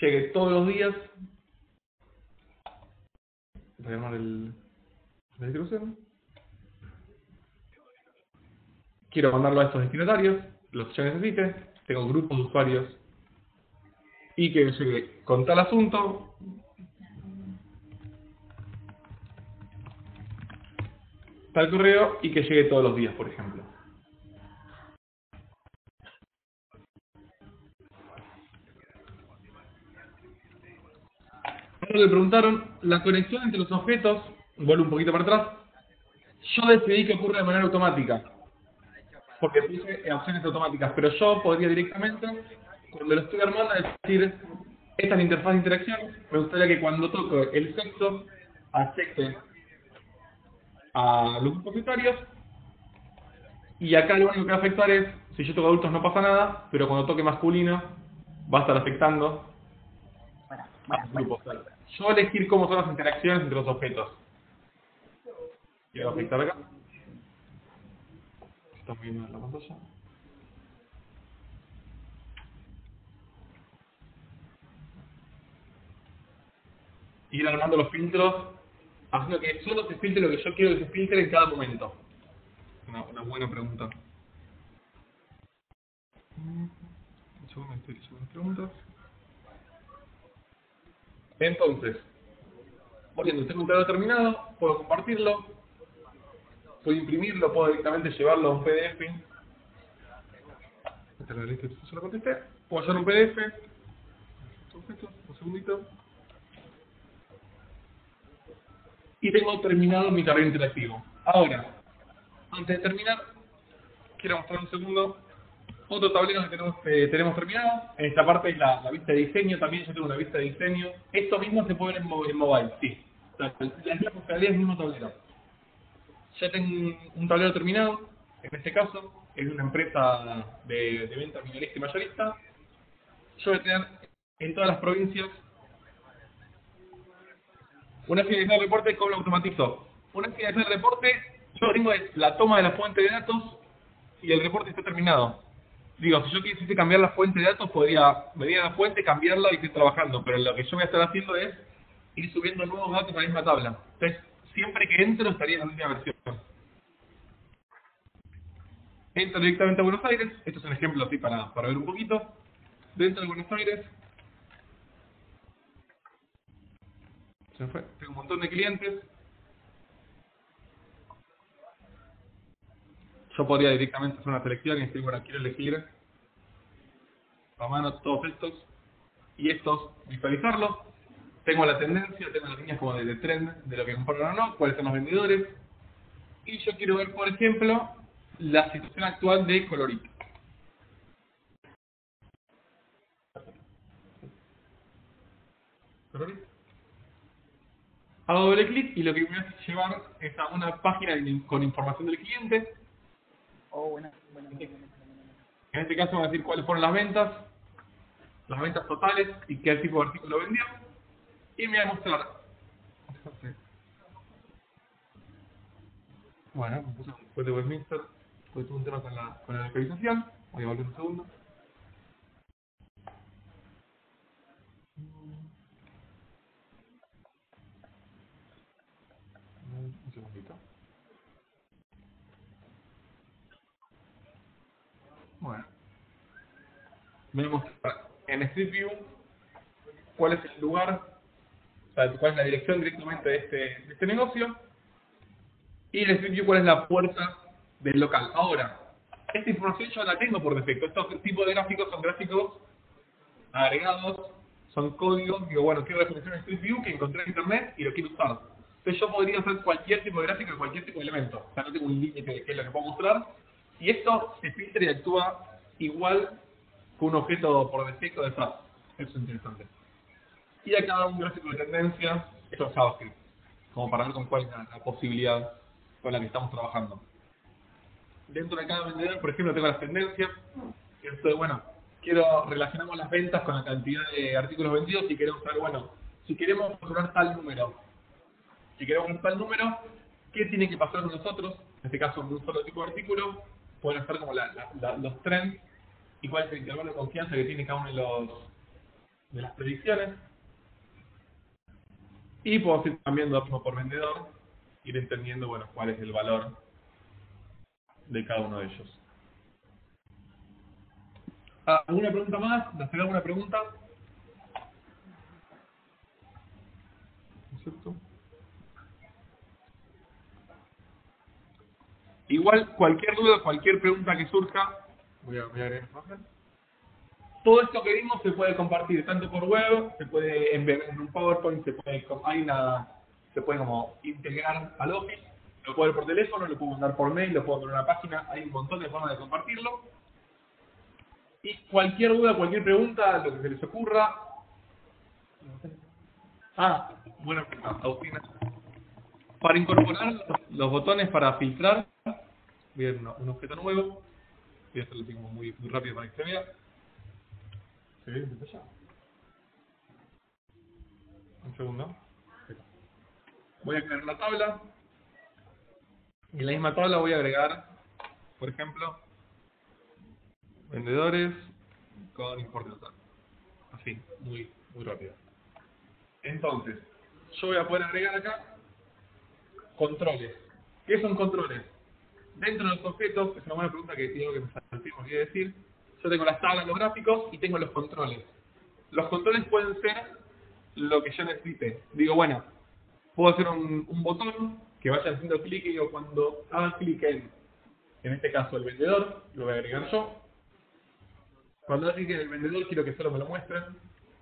llegue todos los días. Voy a llamar la distribución. Quiero mandarlo a estos destinatarios, los que yo necesite. Tengo grupos de usuarios. Y que llegue con tal asunto, tal correo, y que llegue todos los días, por ejemplo. Ahora le preguntaron, la conexión entre los objetos, vuelvo un poquito para atrás, yo decidí que ocurra de manera automática, porque puse opciones automáticas, pero yo podría directamente, cuando lo estoy armando, decir, esta es la interfaz de interacción, me gustaría que cuando toco el sexo, acepte a los grupos usuarios, y acá lo único que va a afectar es, si yo toco adultos no pasa nada, pero cuando toque masculino, va a estar afectando a los grupos. Yo voy a elegir cómo son las interacciones entre los objetos. Quiero afectar acá. Está muy bien la pantalla. Ir armando los filtros, haciendo que solo se filtre lo que yo quiero que se filtre en cada momento. Una buena pregunta. Un segundo, estoy leyendo las preguntas. Entonces, Por ejemplo, tengo un tablero terminado, puedo compartirlo, puedo imprimirlo, puedo directamente llevarlo a un PDF. Esta es la lista que yo lo contesté. Puedo llevar un PDF. Un segundito. Y tengo terminado mi tablero interactivo. Ahora, antes de terminar, quiero mostrar un segundo otro tablero que tenemos terminado. En esta parte es la vista de diseño. También yo tengo una vista de diseño. Esto mismo se puede ver en mobile, sí. O sea, la misma funcionalidad es el mismo tablero. Ya tengo un tablero terminado. En este caso, es una empresa de venta minorista y mayorista. Yo voy a tener en todas las provincias una vez finalizado el reporte, ¿cómo lo automatizo? Una vez finalizado el reporte, yo lo que tengo es la toma de la fuente de datos y el reporte está terminado. Digo, si yo quisiese cambiar la fuente de datos, podría venir a la fuente, cambiarla y seguir trabajando. Pero lo que yo voy a estar haciendo es ir subiendo nuevos datos a la misma tabla. Entonces, siempre que entro estaría en la última versión. Entro directamente a Buenos Aires. Esto es un ejemplo así para ver un poquito. Dentro de Buenos Aires, se me fue. Tengo un montón de clientes. Yo podría directamente hacer una selección y decir, bueno, quiero elegir a mano todos estos y estos visualizarlos. Tengo la tendencia, tengo las líneas como de trend de lo que compraron o no, cuáles son los vendedores. Y yo quiero ver, por ejemplo, la situación actual de Colorit. ¿Colorit? Hago doble clic y lo que me hace llevar es a una página con información del cliente. Oh, buena. En este caso me va a decir cuáles fueron las ventas totales y qué tipo de artículo vendió. Y me va a mostrar. Bueno, me puse después de Westminster, porque tuve un tema con la localización. Voy a volver un segundo. Un segundito. Bueno, me voy a mostrar en Street View cuál es el lugar, o sea, cuál es la dirección directamente de este negocio, y en Street View cuál es la puerta del local. Ahora, esta información yo la tengo por defecto. Estos tipos de gráficos son gráficos agregados, son códigos. Digo, bueno, quiero definición en Street View que encontré en internet y lo quiero usar. Entonces yo podría hacer cualquier tipo de gráfico de cualquier tipo de elemento. O sea, no tengo un límite de qué es lo que puedo mostrar. Y esto se filtra y actúa igual que un objeto por defecto de SAS. Eso es interesante. Y acá un gráfico de tendencia, esto es JavaScript, como para ver con cuál es la posibilidad con la que estamos trabajando. Dentro de cada vendedor, por ejemplo, tengo las tendencias. Entonces, bueno, quiero relacionamos las ventas con la cantidad de artículos vendidos y queremos saber, bueno, si queremos facturar tal número, ¿qué tiene que pasar con nosotros? En este caso, con un solo tipo de artículo, pueden ser como los trends y cuál es el intervalo de confianza que tiene cada uno de las predicciones. Y puedo ir cambiando por vendedor, ir entendiendo, bueno, cuál es el valor de cada uno de ellos. ¿Alguna pregunta más? ¿Les hago alguna pregunta? ¿Cierto? Igual, cualquier duda, cualquier pregunta que surja, voy a agregar imagen. Todo esto que vimos se puede compartir tanto por web, se puede enviar en un PowerPoint, se puede como integrar al Office, lo puedo ver por teléfono, lo puedo mandar por mail, lo puedo poner en una página, hay un montón de formas de compartirlo. Y cualquier duda, cualquier pregunta, lo que se les ocurra. Buena pregunta, Agustina. Para incorporar los botones para filtrar, voy a ver un objeto nuevo. Voy a hacerlo así como muy rápido para que se vea. ¿Se ve desde allá? Un segundo. Voy a crear la tabla. Y en la misma tabla voy a agregar, por ejemplo, vendedores con importe total. Así, muy rápido. Entonces, yo voy a poder agregar acá controles. ¿Qué son controles? Dentro de los objetos, es una buena pregunta que tengo que me salté, me olvidé decir. Yo tengo las tablas, los gráficos y tengo los controles. Los controles pueden ser lo que yo necesite. Digo, bueno, puedo hacer un botón que vaya haciendo clic y digo, cuando haga clic en este caso el vendedor, lo voy a agregar yo. Cuando haga clic en el vendedor quiero que solo me lo muestren.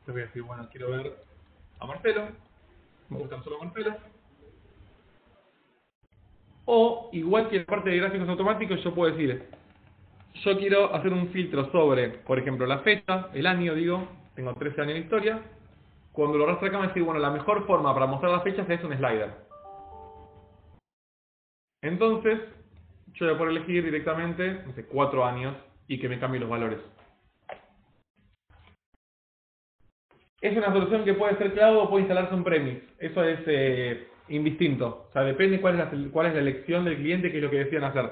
Te voy a decir, bueno, quiero ver a Marcelo, me gustan solo Marcelo. O, igual que en la parte de gráficos automáticos, yo puedo decir, yo quiero hacer un filtro sobre, por ejemplo, la fecha, el año, digo, tengo 13 años de historia. Cuando lo arrastro acá me dice, bueno, la mejor forma para mostrar las fechas es un slider. Entonces, yo voy a poder elegir directamente, no sé, 4 años y que me cambie los valores. Es una solución que puede ser cloud o puede instalarse en premise. Eso es indistinto. O sea, depende cuál es la elección del cliente, que es lo que decían hacer.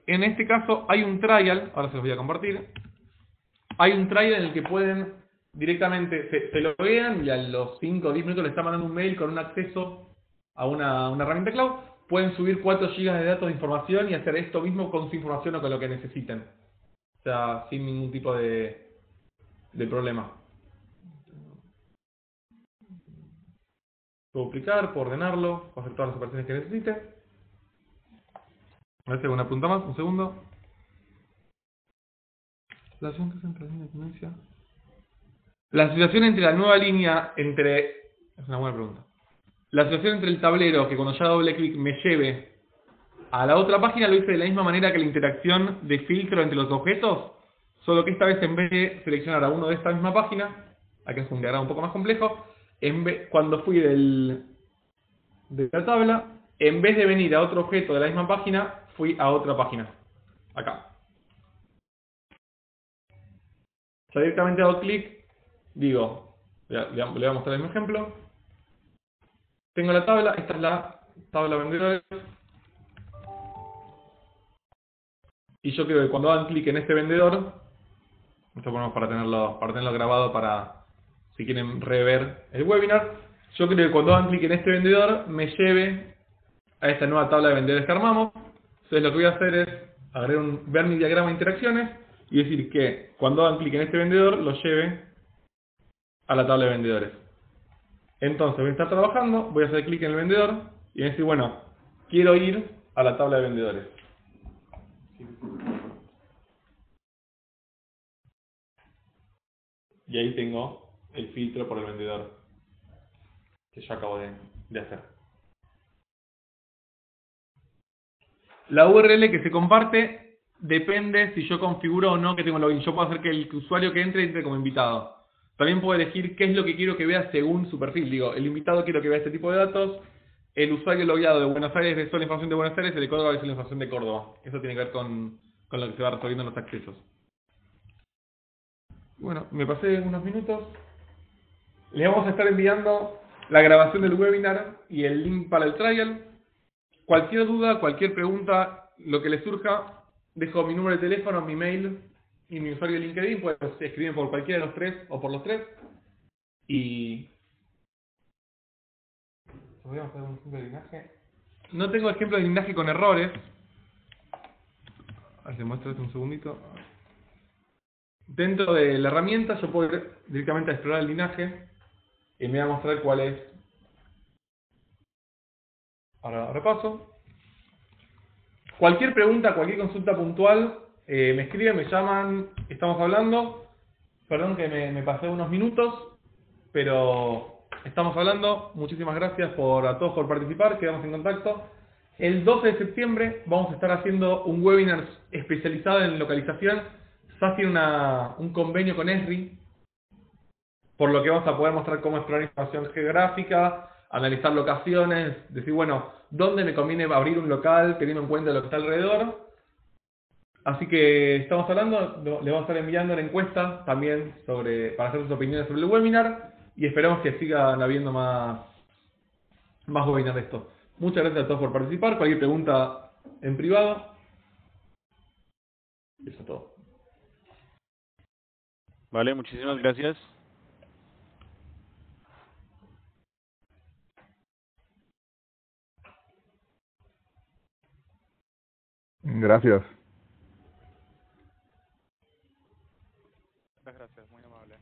En este caso hay un trial, ahora se los voy a compartir. Hay un trial en el que pueden directamente, se loguean y a los 5 o 10 minutos le está mandando un mail con un acceso a una herramienta cloud. Pueden subir 4 GB de datos de información y hacer esto mismo con su información o con lo que necesiten. O sea, sin ningún tipo de problema. Puedo duplicar, puedo ordenarlo, puedo hacer todas las operaciones que necesite. A ver si hago una pregunta más, un segundo. La asociación entre la línea de tendencia. La asociación entre la nueva línea entre... Es una buena pregunta. La asociación entre el tablero, que cuando ya doble clic me lleve a la otra página, lo hice de la misma manera que la interacción de filtro entre los objetos, solo que esta vez en vez de seleccionar a uno de esta misma página, acá es un diagrama un poco más complejo, cuando fui de la tabla, en vez de venir a otro objeto de la misma página, fui a otra página. Acá. Ya directamente hago clic, digo, le voy a mostrar el mismo ejemplo. Tengo la tabla, esta es la tabla vendedores. Y yo creo que cuando hagan clic en este vendedor, esto ponemos para tenerlo grabado para si quieren rever el webinar, yo creo que cuando hagan clic en este vendedor me lleve a esta nueva tabla de vendedores que armamos. Entonces lo que voy a hacer es ver mi diagrama de interacciones y decir que cuando hagan clic en este vendedor lo lleve a la tabla de vendedores. Entonces voy a estar trabajando, voy a hacer clic en el vendedor y voy a decir, bueno, quiero ir a la tabla de vendedores. Y ahí tengo el filtro por el vendedor que yo acabo de hacer. La URL que se comparte depende si yo configuro o no que tengo login. Yo puedo hacer que el usuario que entre como invitado. También puedo elegir qué es lo que quiero que vea según su perfil. Digo, el invitado quiero que vea este tipo de datos. El usuario logueado de Buenos Aires ve solo la información de Buenos Aires, el de Córdoba ve solo la información de Córdoba. Eso tiene que ver con lo que se va resolviendo en los accesos. Bueno, me pasé unos minutos. Les vamos a estar enviando la grabación del webinar y el link para el trial. Cualquier duda, cualquier pregunta, lo que les surja, dejo mi número de teléfono, mi mail y mi usuario de LinkedIn. Pueden escribir por cualquiera de los tres o por los tres. Y... ¿podríamos hacer un ejemplo de linaje? No tengo ejemplo de linaje con errores. A ver, te muestro esto un segundito. Dentro de la herramienta yo puedo ir directamente a explorar el linaje y me va a mostrar cuál es. Ahora repaso. Cualquier pregunta, cualquier consulta puntual, me escriben, me llaman, estamos hablando. Perdón que me pasé unos minutos, pero estamos hablando. Muchísimas gracias a todos por participar, quedamos en contacto. El 12 de septiembre vamos a estar haciendo un webinar especializado en localización. SAS tiene un convenio con Esri, por lo que vamos a poder mostrar cómo explorar información geográfica, analizar locaciones, decir, bueno, dónde me conviene abrir un local teniendo en cuenta lo que está alrededor. Así que estamos hablando, le vamos a estar enviando la encuesta también para hacer sus opiniones sobre el webinar y esperamos que sigan habiendo más webinars de esto. Muchas gracias a todos por participar. Cualquier pregunta en privado. Eso es todo. Vale, muchísimas gracias. Gracias. Muchas gracias, muy amable.